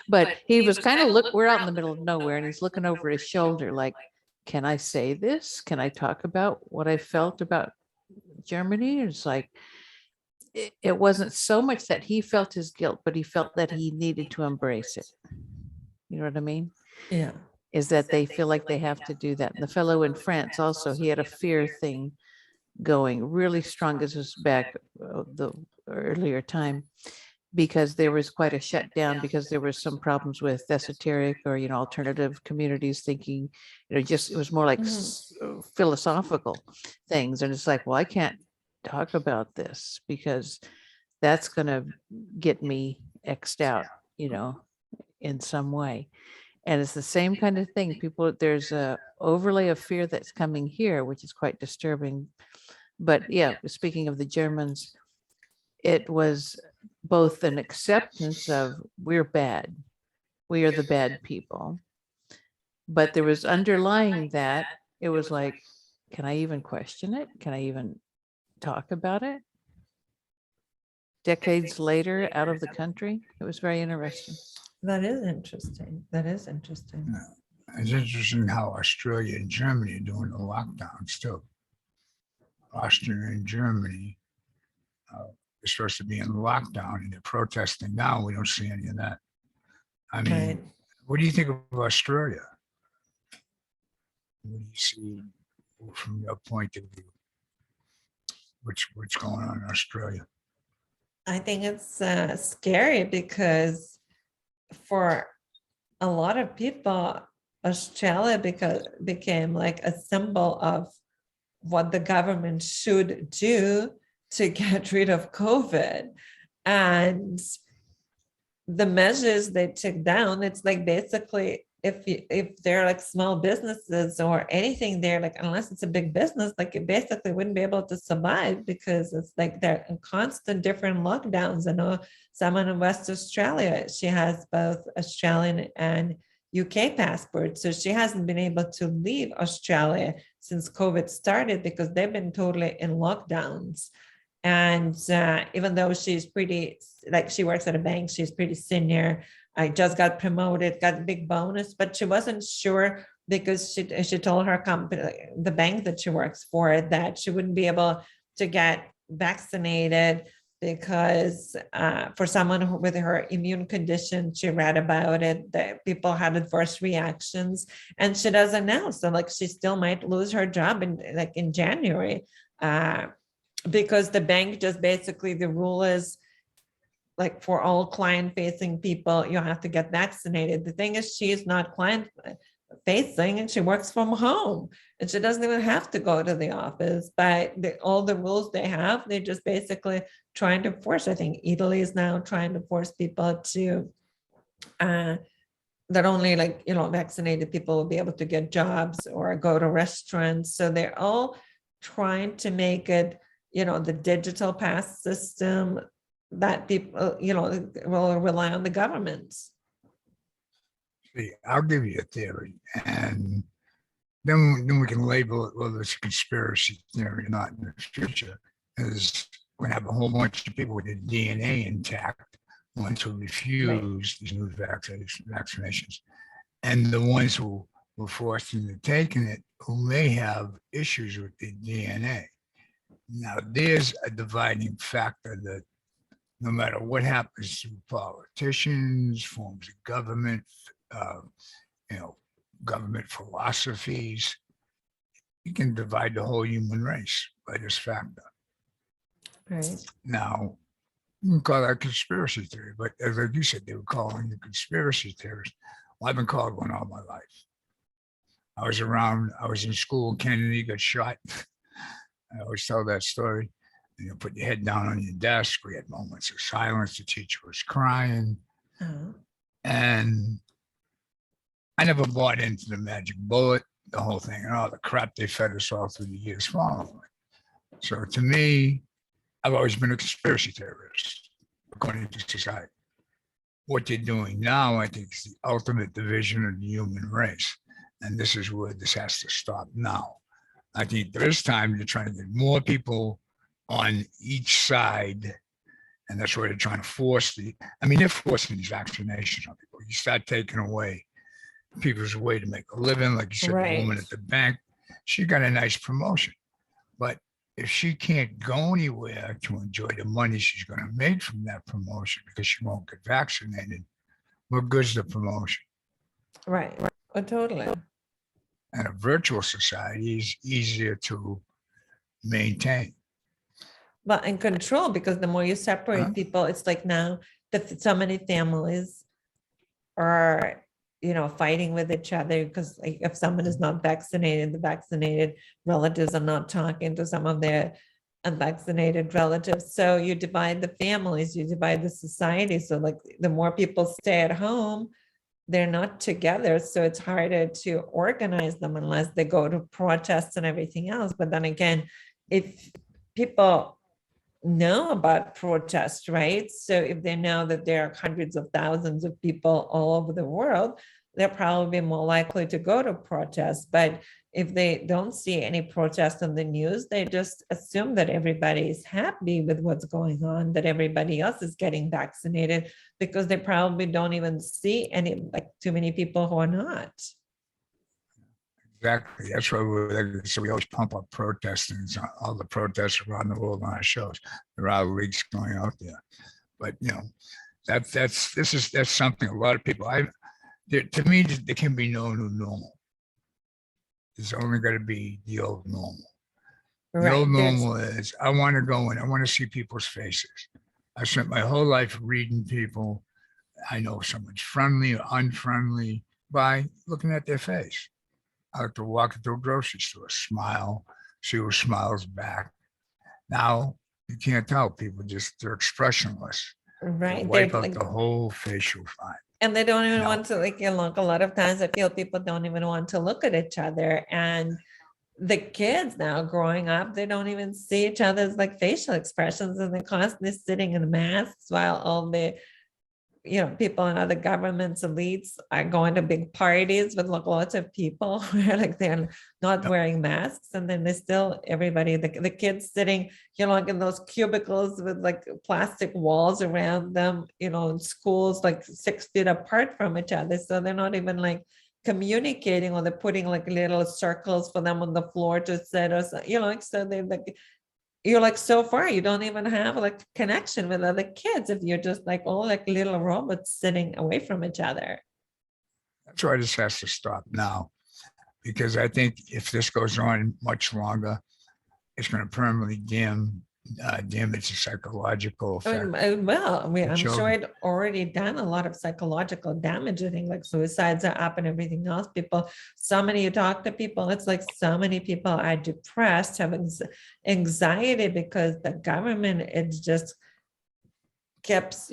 but he was kind of we're out in the middle of nowhere and he's looking over his shoulder like, can I say this? Can I talk about what I felt about Germany? It's like, it wasn't so much that he felt his guilt, but he felt that he needed to embrace it. You know what I mean? Yeah. Is that they feel like they have to do that. And the fellow in France also, he had a fear thing going really strong. This was back the earlier time, because there was quite a shutdown because there was some problems with esoteric or alternative communities thinking, just it was more like philosophical things. And it's like, well, I can't talk about this because that's going to get me X'd out, in some way. And it's the same kind of thing. People, there's a overlay of fear that's coming here, which is quite disturbing. But yeah, speaking of the Germans, it was both an acceptance of we're bad, we are the bad people. But there was underlying that, it was like, can I even question it? Can I even talk about it? Decades later, out of the country, it was very interesting. That is interesting. That is interesting. It's interesting how Australia and Germany are doing the lockdowns too. Austria and Germany are supposed to be in lockdown and they're protesting now. We don't see any of that. I mean, Right. what do you think of Australia? What do you see from your point of view? What's going on in Australia? I think it's scary because for a lot of people, Australia became like a symbol of what the government should do to get rid of COVID. And the measures they took down, it's like basically if they're like small businesses or anything there, like unless it's a big business, like it basically wouldn't be able to survive because it's like they're in constant different lockdowns. I know someone in West Australia, she has both Australian and UK passport. So she hasn't been able to leave Australia since COVID started because they've been totally in lockdowns. And even though she's pretty, like she works at a bank, she's pretty senior. I just got promoted, got a big bonus, but she wasn't sure because she told her company, the bank that she works for, that she wouldn't be able to get vaccinated because for someone with her immune condition, she read about it, that people had adverse reactions, and she doesn't know. So like she still might lose her job in January because the bank just basically, the rule is like for all client facing people, you have to get vaccinated. The thing is, she's not client facing and she works from home and she doesn't even have to go to the office, but all the rules they have, they're just basically trying to force. I think Italy is now trying to force people to that only vaccinated people will be able to get jobs or go to restaurants. So they're all trying to make it, the digital pass system that people, will rely on the government. See, I'll give you a theory, and then we can label it whether it's a conspiracy theory or not in the future. Is we're gonna have a whole bunch of people with their DNA intact, ones who refuse these new vaccinations, and the ones who were forced into taking it who may have issues with the DNA. Now, there's a dividing factor that no matter what happens to politicians, forms of government, government philosophies, you can divide the whole human race by this factor. Right. Now, you can call that conspiracy theory, but as like you said, they were calling the conspiracy theories. Well, I've been called one all my life. I was in school, Kennedy got shot. I always tell that story. Put your head down on your desk. We had moments of silence. The teacher was crying. Uh-huh. And I never bought into the magic bullet, the whole thing, and all the crap they fed us all through the years following. So to me, I've always been a conspiracy theorist, according to society. What they're doing now, I think, is the ultimate division of the human race. And this is where this has to stop now. I think there is time to try to get more people on each side. And that's where they're trying to force they're forcing these vaccinations on people. You start taking away people's way to make a living. Like you said, the woman at the bank, she got a nice promotion. But if she can't go anywhere to enjoy the money she's going to make from that promotion because she won't get vaccinated, what good's the promotion? Right. Oh, totally. And a virtual society is easier to maintain. But in control, because the more you separate people, it's like now that so many families are, fighting with each other because if someone is not vaccinated, the vaccinated relatives are not talking to some of their unvaccinated relatives. So you divide the families, you divide the society. So like the more people stay at home, they're not together. So it's harder to organize them unless they go to protests and everything else. But then again, if people know about protests, right? So if they know that there are hundreds of thousands of people all over the world, they're probably more likely to go to protests. But if they don't see any protest on the news, they just assume that everybody is happy with what's going on, that everybody else is getting vaccinated, because they probably don't even see too many people who are not. Exactly. That's why we always pump up protesting. All the protests around the world on our shows. There are leaks going out there, but that's something a lot of people. To me, there can be no new normal. There's only going to be the old normal. The old normal is I want to go in. I want to see people's faces. I spent my whole life reading people. I know if someone's friendly or unfriendly by looking at their face. I like to walk into a grocery store, smile, see who smiles back. Now you can't tell. People they're expressionless. Right. They wipe out the whole facial fine. And they don't even want to a lot of times I feel people don't even want to look at each other. And the kids now growing up, they don't even see each other's facial expressions, and they're constantly sitting in masks while all the people in other governments, elites are going to big parties with lots of people where they're not wearing masks, and then they still everybody the kids sitting in those cubicles with plastic walls around them, in schools 6 feet apart from each other, so they're not even communicating, or they're putting like little circles for them on the floor to sit, or so, like, so they like, you're like, so far you don't even have like connection with other kids if you're just like all like little robots sitting away from each other. That's why this has to stop now, because I think if this goes on much longer, it's going to permanently damage the psychological effect. I'm sure children. it already done a lot of psychological damage. I think like suicides are up and everything else. You talk to people, it's like so many people are depressed, have anxiety because the government, it just keeps,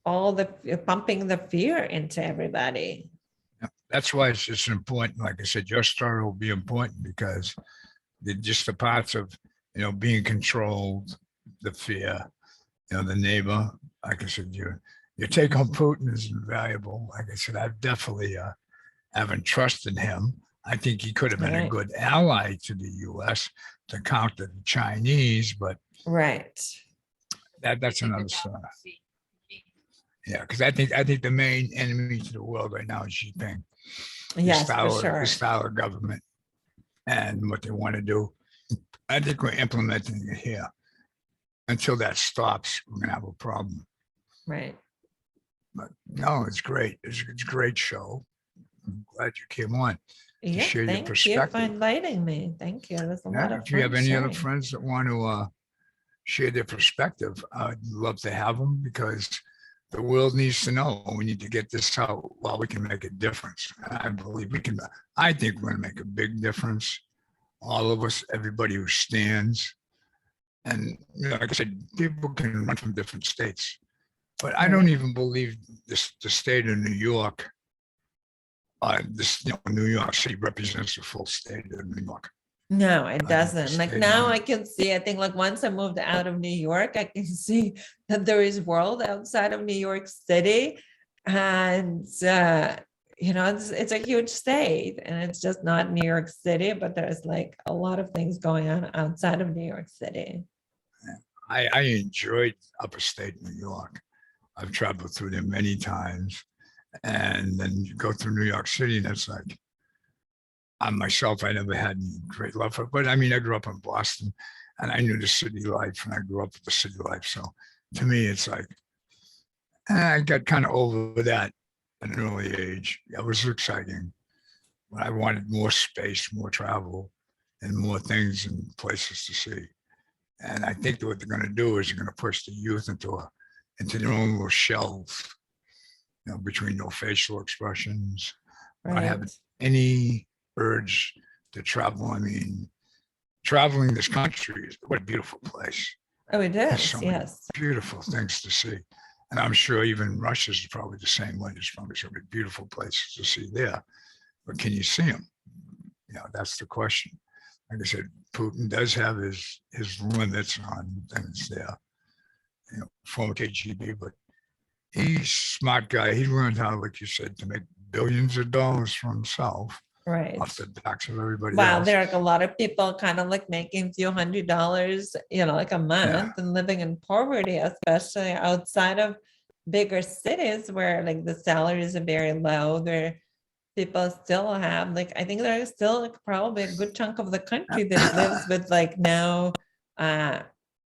all the pumping the fear into everybody. That's why it's just important. Like I said, your story will be important because just the parts of, being controlled, the fear, the neighbor. Like I said, your take on Putin is invaluable. Like I said, I've definitely haven't trusted him. I think he could have been a Right. good ally to the U.S. to counter the Chinese, but Right. that's another story. Yeah, because I think the main enemy to the world right now is Xi Jinping. Yes, for The sure. style of government and what they want to do. I think we're implementing it here. Until that stops, we're gonna have a problem. Right. But no, it's great. It's a great show. I'm glad you came on to Yeah, share your thank you for perspective. inviting me. Thank you. It was a lot Yeah, of if you have fun any other sharing. friends that want to share their perspective, I'd love to have them because the world needs to know. We need to get this out while we can make a difference. I believe we can. I think we're going to make a big difference. All of us, everybody who stands. And like I said, people can run from different states. But I don't Right. even believe the state of New York, New York City represents the full state of New York. No, it I think the doesn't. Like state of now New- I can see, I think like once I moved out of New York, I can see that there is world outside of New York City. And it's a huge state, and it's just not New York City, but there's like a lot of things going on outside of New York City. I enjoyed upper state New York. I've traveled through there many times. And then you go through New York City, and it's like, I myself, I never had any great love for it. But I mean, I grew up in Boston and I knew the city life and I grew up with the city life. So to me, it's like, I got kind of over that at an early age. It was exciting, but I wanted more space, more travel, and more things and places to see. And I think that what they're going to do is they're going to push the youth into their own little shells, between no facial expressions, not having Right. any urge to travel. I mean, traveling this country is what a beautiful place. Oh, it There's is. so many Yes. beautiful things to see. And I'm sure even Russia's probably the same way. There's probably so many beautiful places to see there. But can you see them? That's the question. Like I said, Putin does have his limits on things there. Former KGB, but he's a smart guy. He learned how, like you said, to make billions of dollars for himself Right. off the backs of everybody Wow, else. there are a lot of people kind of like making a few $100s, like a month and living in poverty, especially outside of bigger cities where like the salaries are very low. There, people still have like, I think there's still like probably a good chunk of the country that lives with like no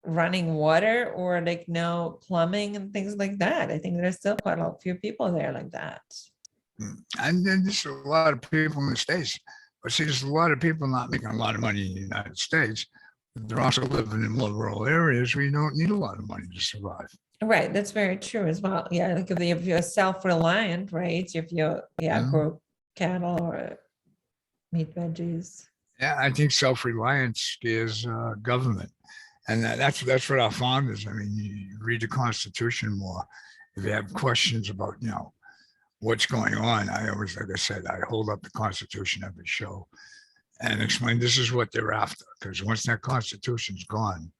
running water or like no plumbing and things like that. I think there's still quite a few people there like that. And then there's a lot of people in the States. But see, there's a lot of people not making a lot of money in the United States. They're also living in more rural areas where you don't need a lot of money to survive. Right, that's very true as well. Yeah, like if you're self-reliant, right? If you grow cattle or meat veggies. Yeah, I think self-reliance scares government. And that's what our founders, I mean, you read the Constitution more. If you have questions about, what's going on, I always, like I said, I hold up the Constitution every show and explain this is what they're after. Because once that Constitution's gone,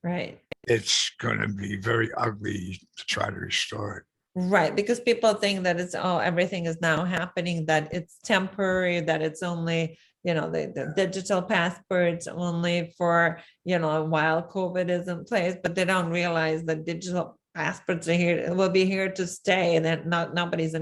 right, it's going to be very ugly to try to restore it. Right, because people think that everything is now happening, that it's temporary, that it's only, the digital passports only for, while COVID is in place, but they don't realize that digital passports are here, will be here to stay, and that nobody's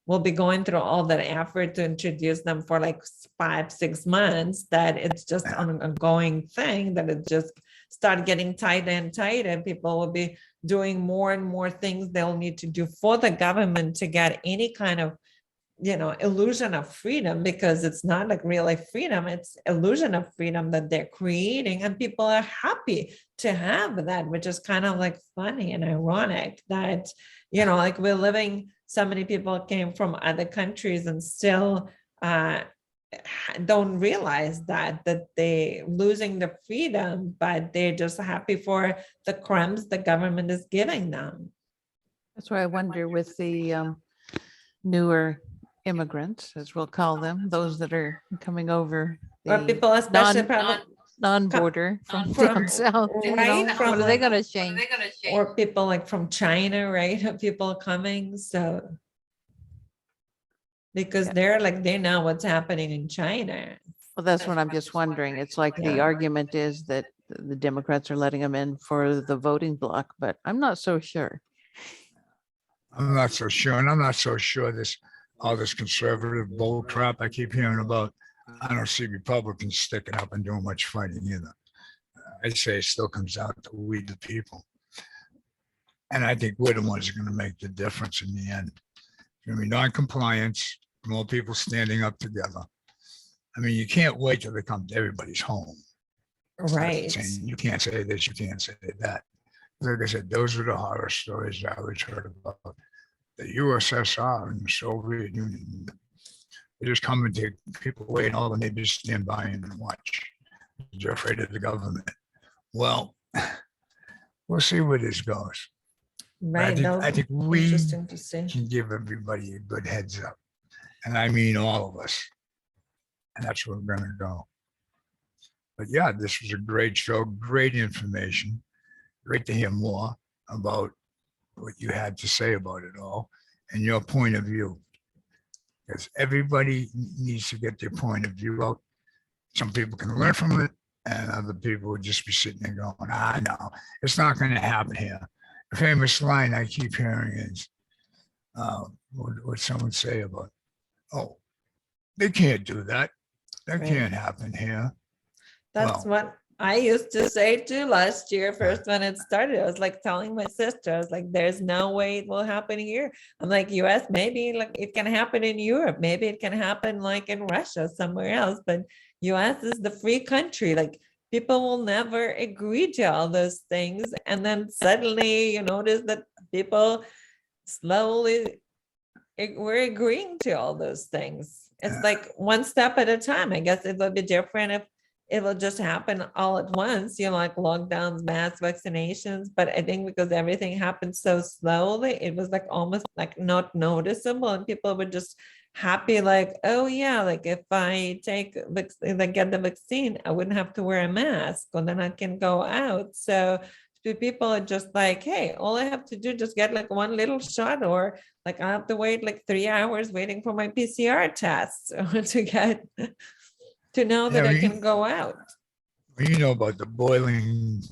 will be going through all that effort to introduce them for like 5-6 months, that it's just an ongoing thing, that it just start getting tighter and tighter. People will be doing more and more things they'll need to do for the government to get any kind of, illusion of freedom, because it's not like really freedom, it's illusion of freedom that they're creating, and people are happy to have that, which is kind of like funny and ironic that, like we're living, so many people came from other countries and still don't realize that they losing the freedom, but they're just happy for the crumbs the government is giving them. That's why I wonder with the newer immigrants, as we'll call them, those that are coming over Or the people, especially non- probably, non-border from from- down south, right, what from are they like- gonna change? or people like from China, right? People coming, so. Because Yeah. they know what's happening in China. Well, that's what I'm just wondering. It's like the Yeah. argument is that the Democrats are letting them in for the voting bloc, but I'm not so sure. I'm not so sure, and I'm not so sure all this conservative bull crap I keep hearing about. I don't see Republicans sticking up and doing much fighting either. I'd say it still comes out to we the people. And I think we're the ones that are going to make the difference in the end. It's going to be non-compliance, more people standing up together. I mean, you can't wait till they come to everybody's home. Start Right. saying, you can't say this, you can't say that. Like I said, those are the horror stories I always heard about. The U.S.S.R. and the Soviet Union. They just come and take people away, and all the neighbors stand by and watch. They're afraid of the government. Well, we'll see where this goes. But Right. I think we Interesting to see. can give everybody a good heads up. And I mean all of us. And that's where we're going to go. But yeah, this was a great show, great information. Great to hear more about what you had to say about it all and your point of view. Because everybody needs to get their point of view out. Some people can learn from it, and other people would just be sitting there going, no, it's not going to happen here. The famous line I keep hearing is, what someone say about, oh, they can't do that. That Right. can't happen here. That's Well- what I used to say too last year, first when it started. I was like telling my sister, I was like, there's no way it will happen here. I'm like, US, maybe like it can happen in Europe. Maybe it can happen like in Russia, somewhere else. But US is the free country. Like people will never agree to all those things. And then suddenly you notice that people slowly we're agreeing to all those things. It's Yeah. like one step at a time. I guess it would be different if it will just happen all at once, like lockdowns, mass vaccinations. But I think because everything happened so slowly, it was like almost like not noticeable, and people were just happy, like, oh yeah, like if I get the vaccine, I wouldn't have to wear a mask, and then I can go out. So people are just like, hey, all I have to do just get like one little shot, or like I have to wait like 3 hours waiting for my PCR test to get to know that Yeah, I we- can go out. Well, you know about the boiling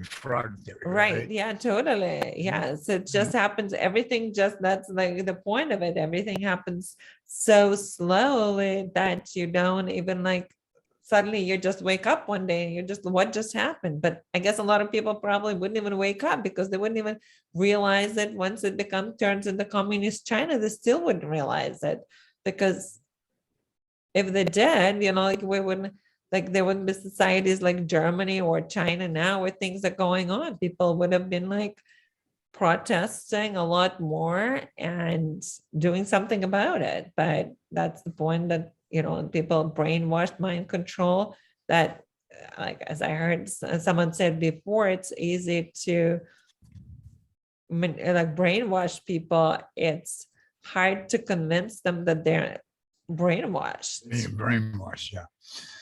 frog theory, Right. Yeah, totally. Yes. It just happens. Everything just, that's like the point of it. Everything happens so slowly that you don't even like, suddenly you just wake up one day and you're just, what just happened? But I guess a lot of people probably wouldn't even wake up because they wouldn't even realize it once it turns into communist China, they still wouldn't realize it, because if they did, like we wouldn't, like there wouldn't be societies like Germany or China now where things are going on. People would have been like protesting a lot more and doing something about it. But that's the point, that, people brainwashed, mind control, that like, as I heard someone said before, it's easy to like brainwash people. It's hard to convince them that they're brainwashed. Being brainwashed, yeah.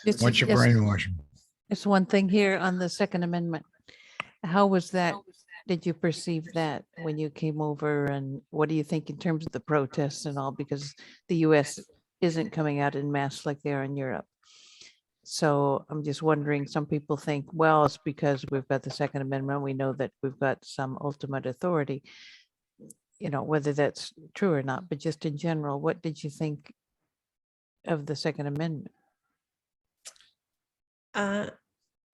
It's- Once you it's- brainwash them. It's one thing here on the Second Amendment. How was that? Did you perceive that when you came over, and what do you think in terms of the protests and all? Because the US isn't coming out in mass like they are in Europe. So I'm just wondering, some people think, well, it's because we've got the Second Amendment. We know that we've got some ultimate authority. whether that's true or not, but just in general, what did you think of the Second Amendment? I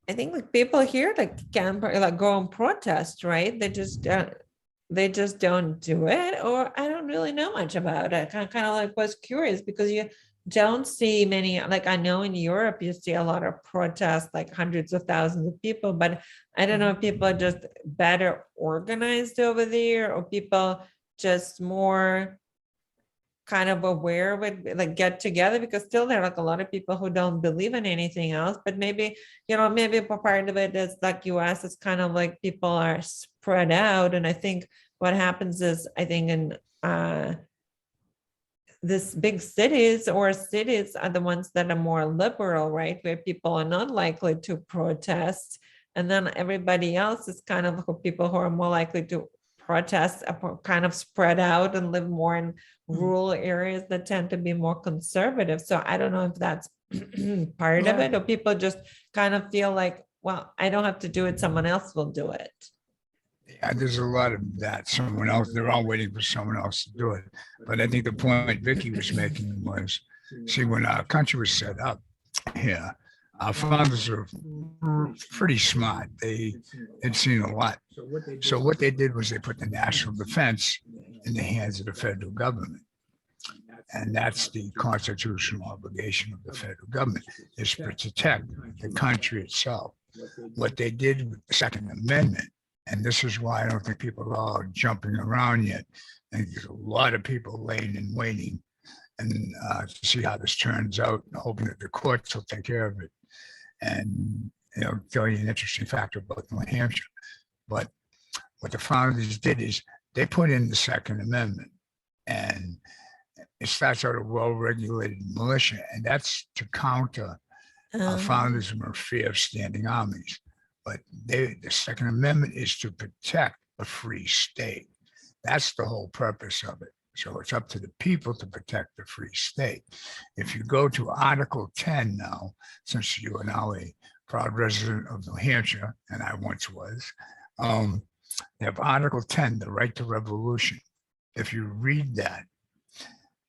think like people here like can like go and protest, right? They just don't do it, or I don't really know much about it. Kind of like was curious because you don't see many, like I know in Europe you see a lot of protests, like hundreds of thousands of people, but I don't know if people are just better organized over there or people just more kind of aware of it, like get together, because still there are like a lot of people who don't believe in anything else, but maybe, maybe part of it is like US is kind of like people are spread out. And I think what happens is, I think in this big cities or cities are the ones that are more liberal, right? Where people are not likely to protest. And then everybody else is kind of people who are more likely to protest are kind of spread out and live more in rural areas that tend to be more conservative. So I don't know if that's part of it, or people just kind of feel like, well, I don't have to do it, someone else will do it. Yeah, there's a lot of that. Someone else, they're all waiting for someone else to do it. But I think the point Vicky was making was, see, when our country was set up here, our fathers are pretty smart. They had seen a lot. So what they did was they put the national defense in the hands of the federal government. And that's the constitutional obligation of the federal government, is to protect the country itself. What they did with the Second Amendment, and this is why I don't think people are all jumping around yet. And there's a lot of people laying and waiting and to see how this turns out, hoping that the courts will take care of it. And tell you an interesting factor about New Hampshire. But what the founders did is they put in the Second Amendment, and it starts out a well-regulated militia, and that's to counter founders who are fear of standing armies. But the Second Amendment is to protect a free state. That's the whole purpose of it. So it's up to the people to protect the free state. If you go to Article 10 now, since you are now a proud resident of New Hampshire, and I once was, they have Article 10, the right to revolution. If you read that,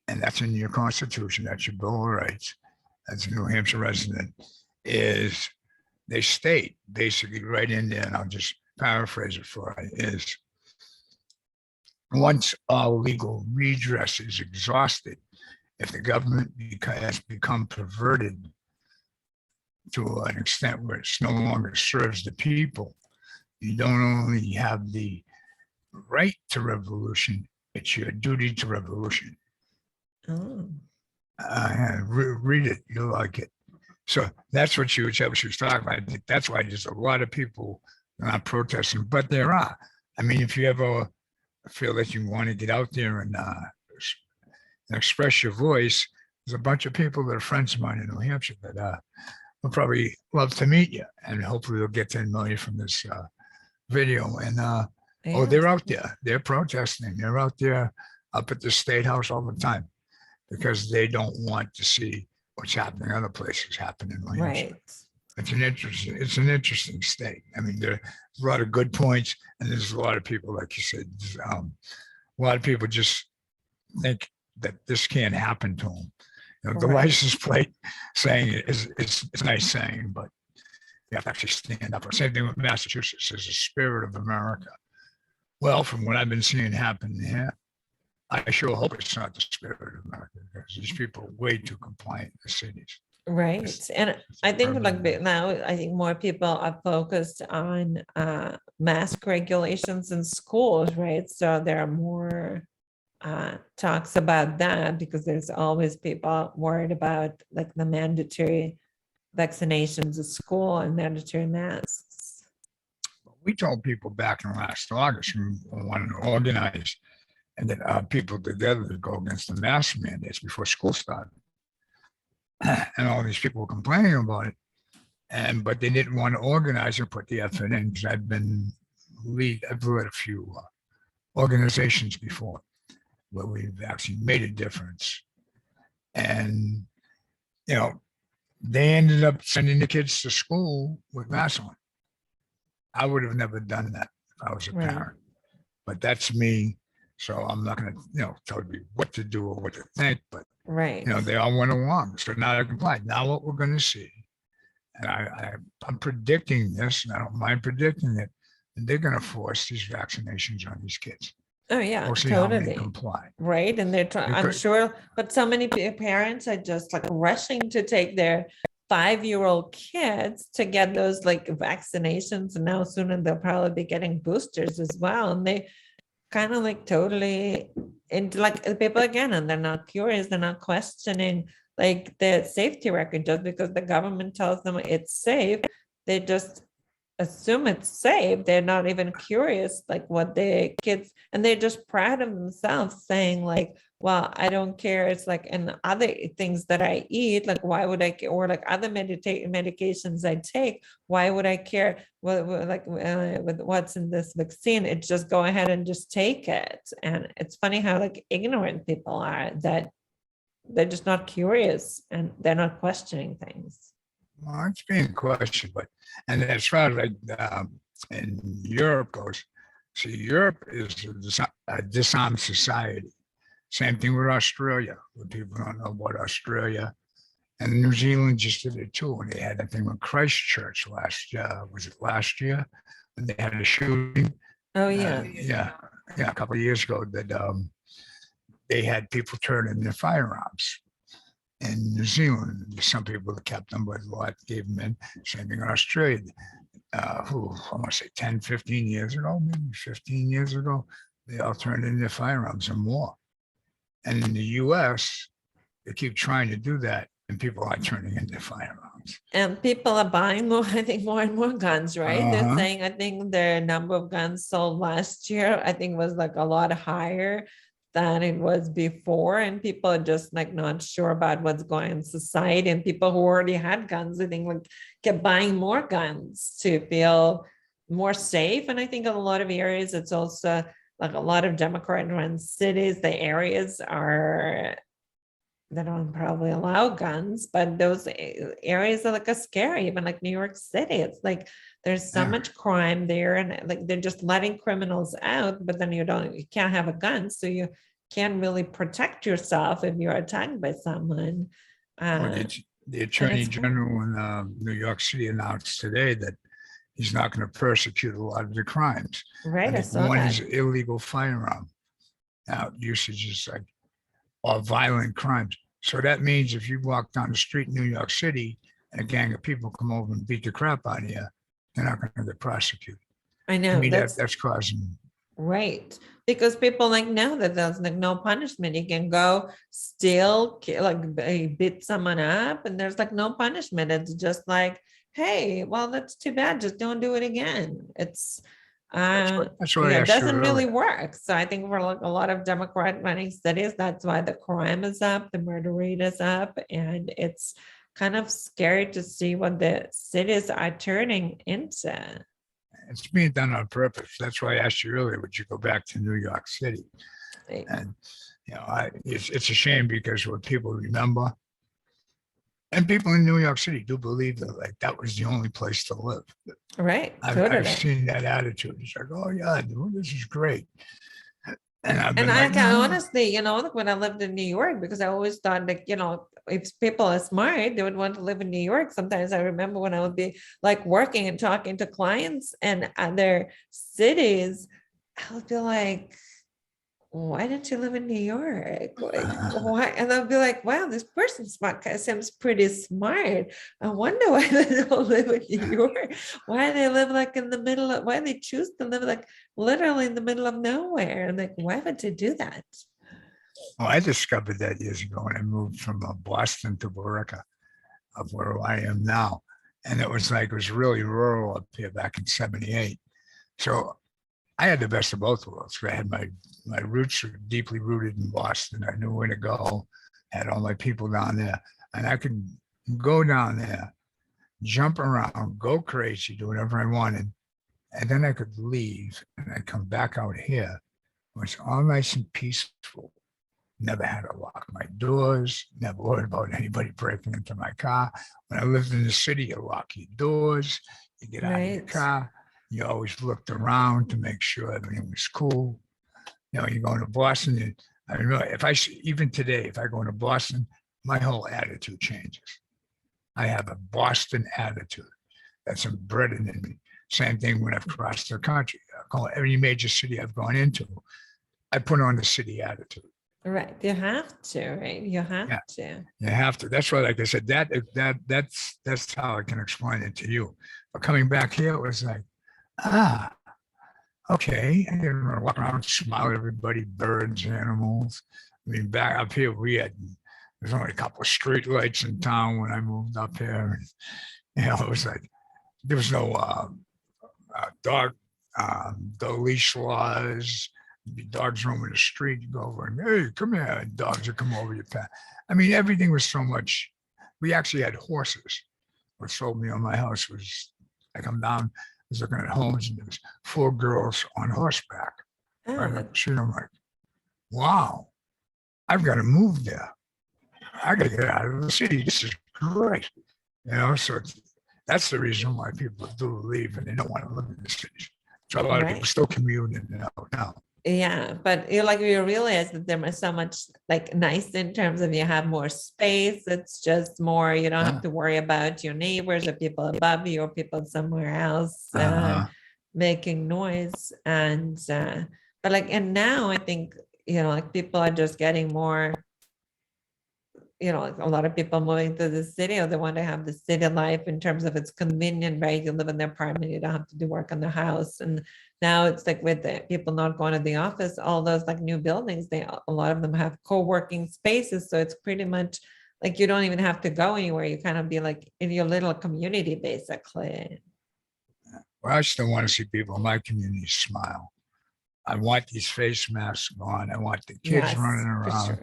and that's in your Constitution, that's your Bill of Rights, as a New Hampshire resident, is they state basically right in there, and I'll just paraphrase it for you, is once all legal redress is exhausted, if the government has become perverted to an extent where it no longer serves the people, you don't only have the right to revolution, it's your duty to revolution. Read it, you'll like it. So that's what she was talking about. I think that's why there's a lot of people not protesting, but there are. I mean, if you ever feel that you want to get out there and express your voice, there's a bunch of people that are friends of mine in New Hampshire that will probably love to meet you, and hopefully they'll get 10 million from this video. And they're out there, they're protesting, they're out there up at the State House all the time because they don't want to see what's happening other places happen in New Hampshire. Right. It's an interesting state. I mean, there's a lot of good points, and there's a lot of people, like you said, a lot of people just think that this can't happen to them. The license plate saying it is it's nice saying, but you have to actually stand up. Same thing with Massachusetts. There's a spirit of America. Well, from what I've been seeing happen here, I sure hope it's not the spirit of America, because these people are way too compliant in the cities. Right. And I think like now, I think more people are focused on mask regulations in schools, right? So there are more talks about that, because there's always people worried about like the mandatory vaccinations at school and mandatory masks. We told people back in last August we wanted to organize and then people together to go against the mask mandates before school started. And all these people were complaining about it, but they didn't want to organize or put the effort in, because I've led a few organizations before where we've actually made a difference. And, they ended up sending the kids to school with masks on. I would have never done that if I was a parent, but that's me So I'm not going to, tell you what to do or what to think, but Right. they all went along. So now they're compliant. Now what we're going to see, and I'm predicting this, and I don't mind predicting it, they're going to force these vaccinations on these kids. Oh, yeah, We'll see how many totally. comply. Right. And they're trying, I'm Because- sure, but so many parents are just like rushing to take their 5-year-old kids to get those like vaccinations. And now soon they'll probably be getting boosters as well. And they kind of like totally into like people again, and they're not curious, they're not questioning like the safety record just because the government tells them it's safe. They just assume it's safe. They're not even curious like what the kids, and they're just proud of themselves saying like, well, I don't care. It's like, and other things that I eat, like why would I care? Or like other medications I take, why would I care? Well, like with what's in this vaccine, it's just go ahead and just take it. And it's funny how like ignorant people are, that they're just not curious and they're not questioning things. Well, it's being questioned, but and as far as like in Europe goes, see, Europe is a disarmed society. Same thing with Australia. What people don't know about Australia, and New Zealand just did it too. When they had that thing with Christchurch was it last year? When they had a shooting. Oh yeah. A couple of years ago that they had people turn in their firearms. In New Zealand, some people kept them, but a lot gave them in. Same thing in Australia. I want to say 10, 15 years ago, maybe 15 years ago, they all turned in their firearms and more. And in the U.S., they keep trying to do that, and people are turning in their firearms. And people are buying more, I think, more and more guns, right? They're Uh-huh. saying, I think the number of guns sold last year, I think was like a lot higher than it was before. And people are just like not sure about what's going on in society. And people who already had guns, I think like kept buying more guns to feel more safe. And I think in a lot of areas, it's also like a lot of Democrat-run cities, the areas are, they don't probably allow guns, but those areas are like a scary, even like New York City. It's like there's so Yeah. much crime there, and like they're just letting criminals out, but then you can't have a gun, so you can't really protect yourself if you're attacked by someone. Well, the Attorney it's- General in New York City announced today that he's not going to persecute a lot of the crimes. Right, I think saw one that. is illegal firearm usage is like or violent crimes. So that means if you walk down the street in New York City and a gang of people come over and beat the crap out of you, they're not going to get prosecuted. I To know me, that's that's causing. right, because people like know that there's like no punishment. You can go steal, like beat someone up, and there's like no punishment. It's just like, hey, well, that's too bad. Just don't do it again. It's That's what I yeah, it asked you doesn't really earlier. work. So I think for like a lot of Democrat running cities, that's why the crime is up, the murder rate is up, and it's kind of scary to see what the cities are turning into. It's being done on purpose. That's why I asked you earlier, would you go back to New York City? Like, And, it's a shame because what people remember, and people in New York City do believe that like that was the only place to live. right, I've totally. seen that attitude. It's like, oh yeah, dude, this is great. And I've And been I like, can no. honestly, like when I lived in New York, because I always thought like, if people are smart, they would want to live in New York. Sometimes I remember when I would be like working and talking to clients in other cities, I would be like, why didn't you live in New York? Like, why? And I'll be like, wow, this person seems pretty smart. I wonder why they don't live in New York. Why they live like in the middle of, why they choose to live like literally in the middle of nowhere. And like, why would they do that? Well, I discovered that years ago when I moved from Boston to Veronica, of where I am now. And it was really rural up here back in 78. So I had the best of both worlds. I had my roots were deeply rooted in Boston. I knew where to go, had all my people down there. And I could go down there, jump around, go crazy, do whatever I wanted. And then I could leave and I'd come back out here. It was all nice and peaceful. Never had to lock my doors, never worried about anybody breaking into my car. When I lived in the city, you lock your doors, you get out of your Right. car, you always looked around to make sure everything was cool. You know, you go to Boston, I don't know, even today, if I go into Boston, my whole attitude changes. I have a Boston attitude that's embedded in me. Same thing when I've crossed the country. Every major city I've gone into, I put on the city attitude. Right. You have to, right? You have Yeah. to. You have to. That's why, like I said, that's how I can explain it to you. But coming back here, it was like, okay. I didn't want to walk around and smile at everybody, birds, animals. I mean, back up here, there's only a couple of street lights in town when I moved up here. And, you know, it was like, there was no dog, the leash laws. Be dogs roaming the street. You go over and, hey, come here. And dogs would come over your path. I mean, everything was so much. We actually had horses. What sold me on my house was, I come down, I was looking at homes, and there was 4 girls on horseback. Right Oh, up the street. I'm like, wow, I've got to move there. I got to get out of the city. This is great. You know, so that's the reason why people do leave and they don't want to live in the cities. So a lot of people right. still commute in and out now. Yeah, but you realize that there is so much like nice in terms of you have more space. It's just more, you don't have to worry about your neighbors or people above you or people somewhere else making noise. And but like, and now I think, you know, like people are just getting more, you know, like a lot of people moving to the city, or they want to have the city life in terms of it's convenient, right? You live in their apartment, you don't have to do work on the house. And now it's like with the people not going to the office, all those like new buildings, a lot of them have co-working spaces. So it's pretty much like you don't even have to go anywhere. You kind of be like in your little community, basically. Well, I still want to see people in my community smile. I want these face masks on. I want the kids Yes, running for around. sure.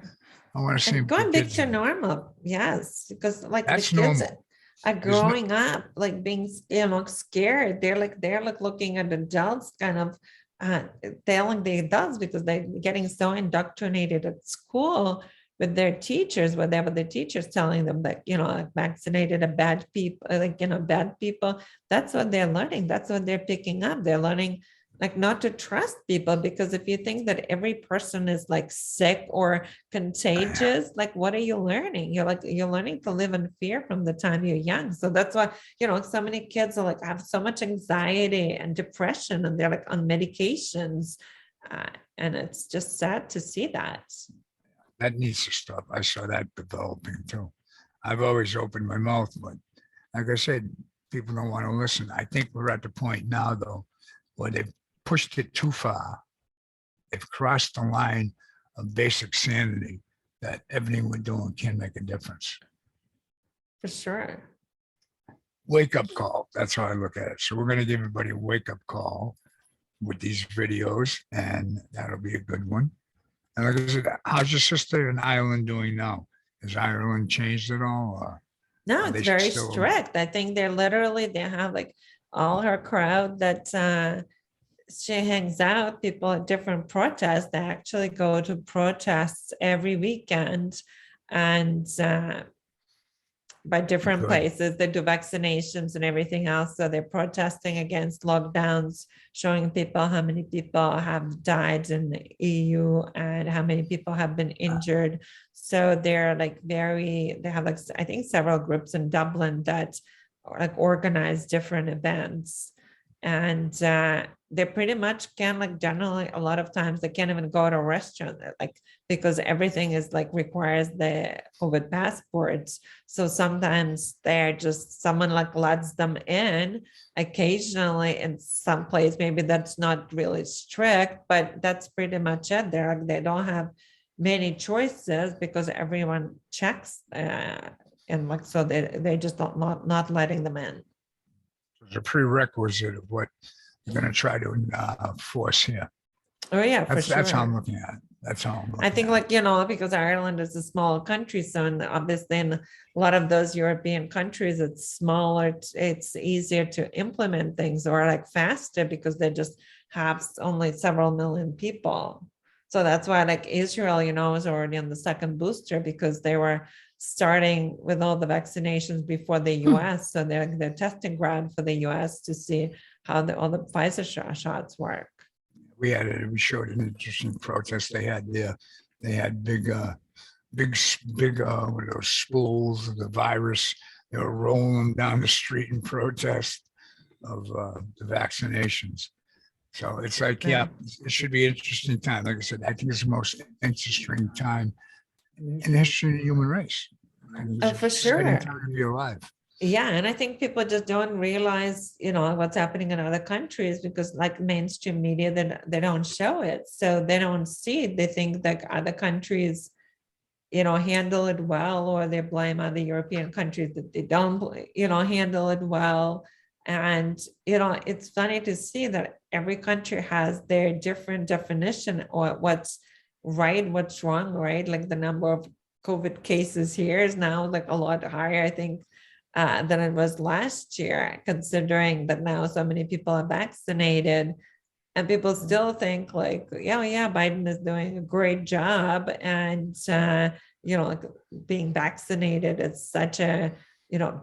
I want to see And the going back kids. to normal, yes, because like the That's kids normal. are There's no- growing up, like being, you know, scared. They're like looking at adults, kind of telling the adults because they're getting so indoctrinated at school with their teachers, whatever the teachers telling them that, you know, like vaccinated are bad people, like, you know, bad people. That's what they're learning. That's what they're picking up. They're learning like not to trust people, because if you think that every person is like sick or contagious, like what are you learning? You're learning to live in fear from the time you're young. So that's why, you know, so many kids are like have so much anxiety and depression, and they're like on medications, and it's just sad to see that. That needs to stop. I saw that developing too. I've always opened my mouth, but like I said, people don't want to listen. I think we're at the point now, though, where they've pushed it too far. They've crossed the line of basic sanity that everything we're doing can make a difference. For sure. Wake up call. That's how I look at it. So we're going to give everybody a wake up call with these videos, and that'll be a good one. And like I said, how's your sister in Ireland doing now? Has Ireland changed at all? Or No, are it's they very still- strict. I think they have like all her crowd that she hangs out, people at different protests. They actually go to protests every weekend, and by different Good. places. They do vaccinations and everything else. So they're protesting against lockdowns, showing people how many people have died in the EU and how many people have been injured. So they're like they have like, I think several groups in Dublin that like organize different events. And they pretty much can, like, generally a lot of times they can't even go to a restaurant, like, because everything is like requires the COVID passports. So sometimes they're just, someone like lets them in occasionally in some place, maybe that's not really strict, but that's pretty much it. They don't have many choices because everyone checks and like, so they just don't, not letting them in. It's a prerequisite of what you're going to try to force here. Oh yeah, for That's how I'm sure. looking at it. That's how I'm looking I think, at like, you know, because Ireland is a small country, so obviously in a lot of those European countries, it's smaller, it's easier to implement things, or like faster, because they just have only several million people. So that's why, like, Israel, you know, is already on the second booster because they were starting with all the vaccinations before the U.S. So they're testing ground for the U.S. to see how all the Pfizer shots work. we showed an interesting protest they had there. They had big, what are those spools of the virus. They were rolling them down the street in protest of the vaccinations. So it's like, yeah, it should be an interesting time. Like I said, I think it's the most interesting time in the history of the human race. Oh, for sure. Time to be alive. Yeah, and I think people just don't realize, what's happening in other countries because like mainstream media, they don't show it. So they don't see it. They think that other countries, handle it well, or they blame other European countries that they don't, handle it well. And, it's funny to see that every country has their different definition or what's right, what's wrong, right? Like the number of COVID cases here is now like a lot higher, I think, than it was last year, considering that now so many people are vaccinated. And people still think like, yeah, Biden is doing a great job. And, like being vaccinated is such a,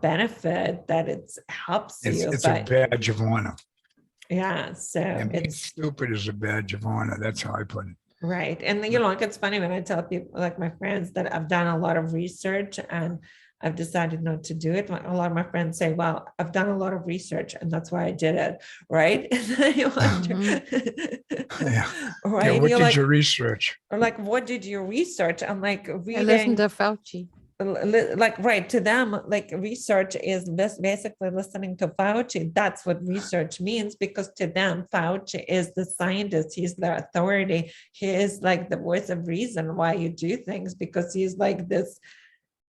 benefit that it helps you. It's a badge of honor. Yeah, so And being it's stupid is a badge of honor. That's how I put it. right. And it's funny when I tell people, like my friends, that I've done a lot of research and I've decided not to do it. A lot of my friends say, well, I've done a lot of research and that's why I did it. Right. And then you wonder, Yeah. right. What You're did like, you research? or like, what did you research? I'm like I listened reading, to Fauci. like, right, to them, like research is basically listening to Fauci. That's what research means, because to them, Fauci is the scientist. He's the authority. He is like the voice of reason why you do things, because he's like this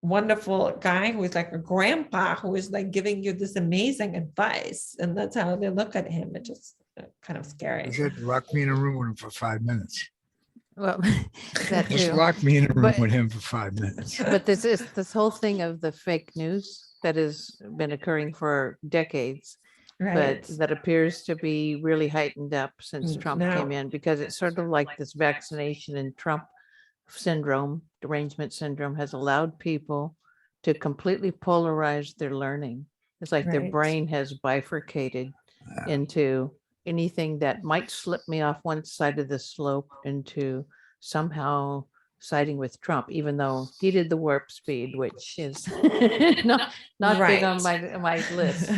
wonderful guy who is like a grandpa who is like giving you this amazing advice. And that's how they look at him. It's just kind of scary. He said, lock me in a room with him for 5 minutes. Well, that Just too. lock me in a room But- with him for 5 minutes. But this whole thing of the fake news that has been occurring for decades, Right. but that appears to be really heightened up since Trump Now- came in, because it's sort of like this vaccination and Trump syndrome, derangement syndrome, has allowed people to completely polarize their learning. It's like their Right. brain has bifurcated into anything that might slip me off one side of the slope into somehow siding with Trump, even though he did the warp speed, which is not big on my list.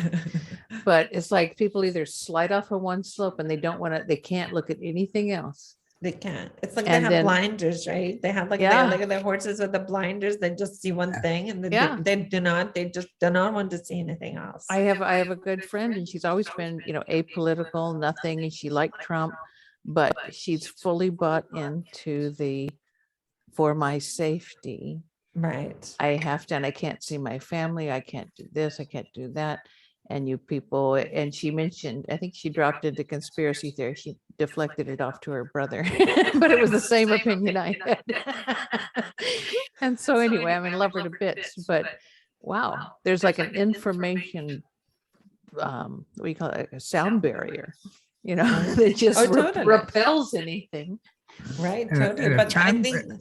But it's like people either slide off of one slope and they can't look at anything else. They can't. It's like And they have then- blinders, right? They have like Yeah. look at their horses with the blinders. They just see one thing, and Yeah. they just do not want to see anything else. I have a good friend, and she's always been, apolitical, nothing, and she liked Trump, but she's fully bought into the for my safety. Right. I have to, and I can't see my family. I can't do this. I can't do that. And you people, and she mentioned, I think she dropped into conspiracy theory. She deflected it off to her brother, but it was the same opinion I had. And so anyway, I mean, love her to bits, but wow, there's like an information, what do you call it? A sound barrier, that just Oh, totally. repels anything. Right. And a- Totally. and a But time- I think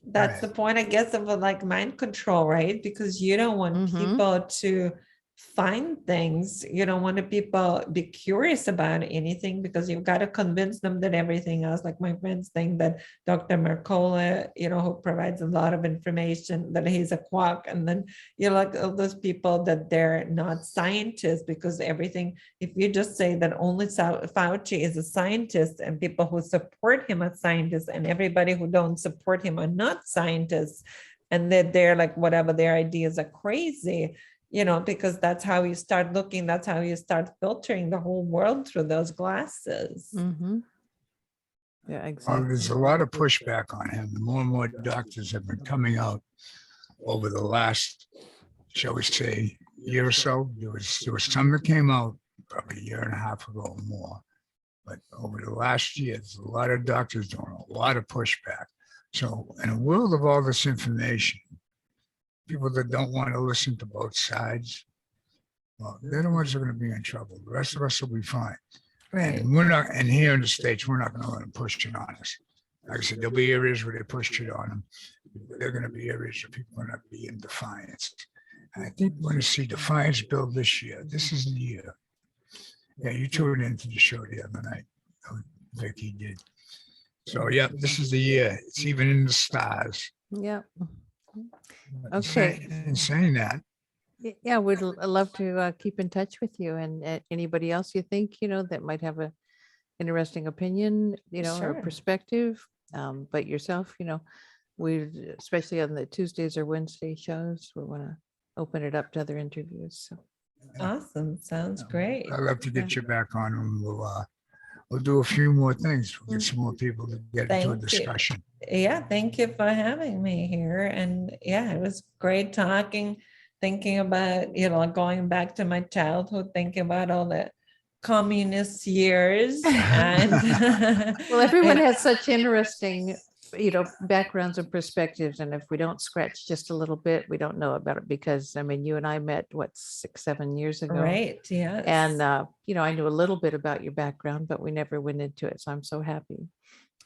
that's the point, I guess, of like mind control, right? Because you don't want Mhm. people to find things. You don't want people be curious about anything, because you've got to convince them that everything else, like my friends think that Dr. Mercola, who provides a lot of information, that he's a quack. And then like all those people that they're not scientists, because everything, if you just say that only Fauci is a scientist and people who support him are scientists, and everybody who don't support him are not scientists, and that they're like, whatever their ideas are crazy, because that's how you start looking, that's how you start filtering the whole world through those glasses. Mhm. Yeah, Well, exactly. there's a lot of pushback on him. More and more doctors have been coming out over the last, shall we say, year or so. There was some that came out probably a year and a half ago or more. But over the last year, there's a lot of doctors doing a lot of pushback. So in a world of all this information, people that don't want to listen to both sides, well, they're the ones that are going to be in trouble. The rest of us will be fine. Right. And we're not, and here in the States, we're not going to let them push it on us. Like I said, there'll be areas where they push it on them. There are going to be areas where people are going to be in defiance. And I think we're going to see defiance build this year. This is the year. Yeah, you tuned into the show the other night. Vicky did. So, yeah, this is the year. It's even in the stars. Yeah. But Okay. In saying that, Yeah, we'd love to keep in touch with you, and anybody else you think, that might have a interesting opinion, or Sure. perspective. But yourself, we, especially on the Tuesdays or Wednesday shows, we want to open it up to other interviews. So Awesome. Sounds great. I'd love to get you back on and we'll do a few more things. We'll get some more people to get into a Thank you. discussion. Yeah, thank you for having me here. And yeah, it was great talking, thinking about, going back to my childhood, thinking about all the communist years. And well, everyone and- has such interesting, backgrounds and perspectives. And if we don't scratch just a little bit, we don't know about it, because you and I met, what, 6, 7 years ago? right, yes. And, I knew a little bit about your background, but we never went into it. So I'm so happy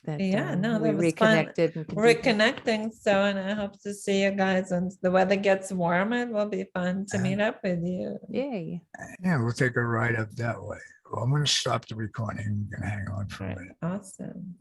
that Yeah, no, we that was fun. reconnected. And We're continued. connecting. So, and I hope to see you guys once the weather gets warmer. It will be fun to meet up with you. Yay. Yeah, we'll take a ride up that way. Well, I'm going to stop the recording. I'm going to hang on for a Right, minute. awesome.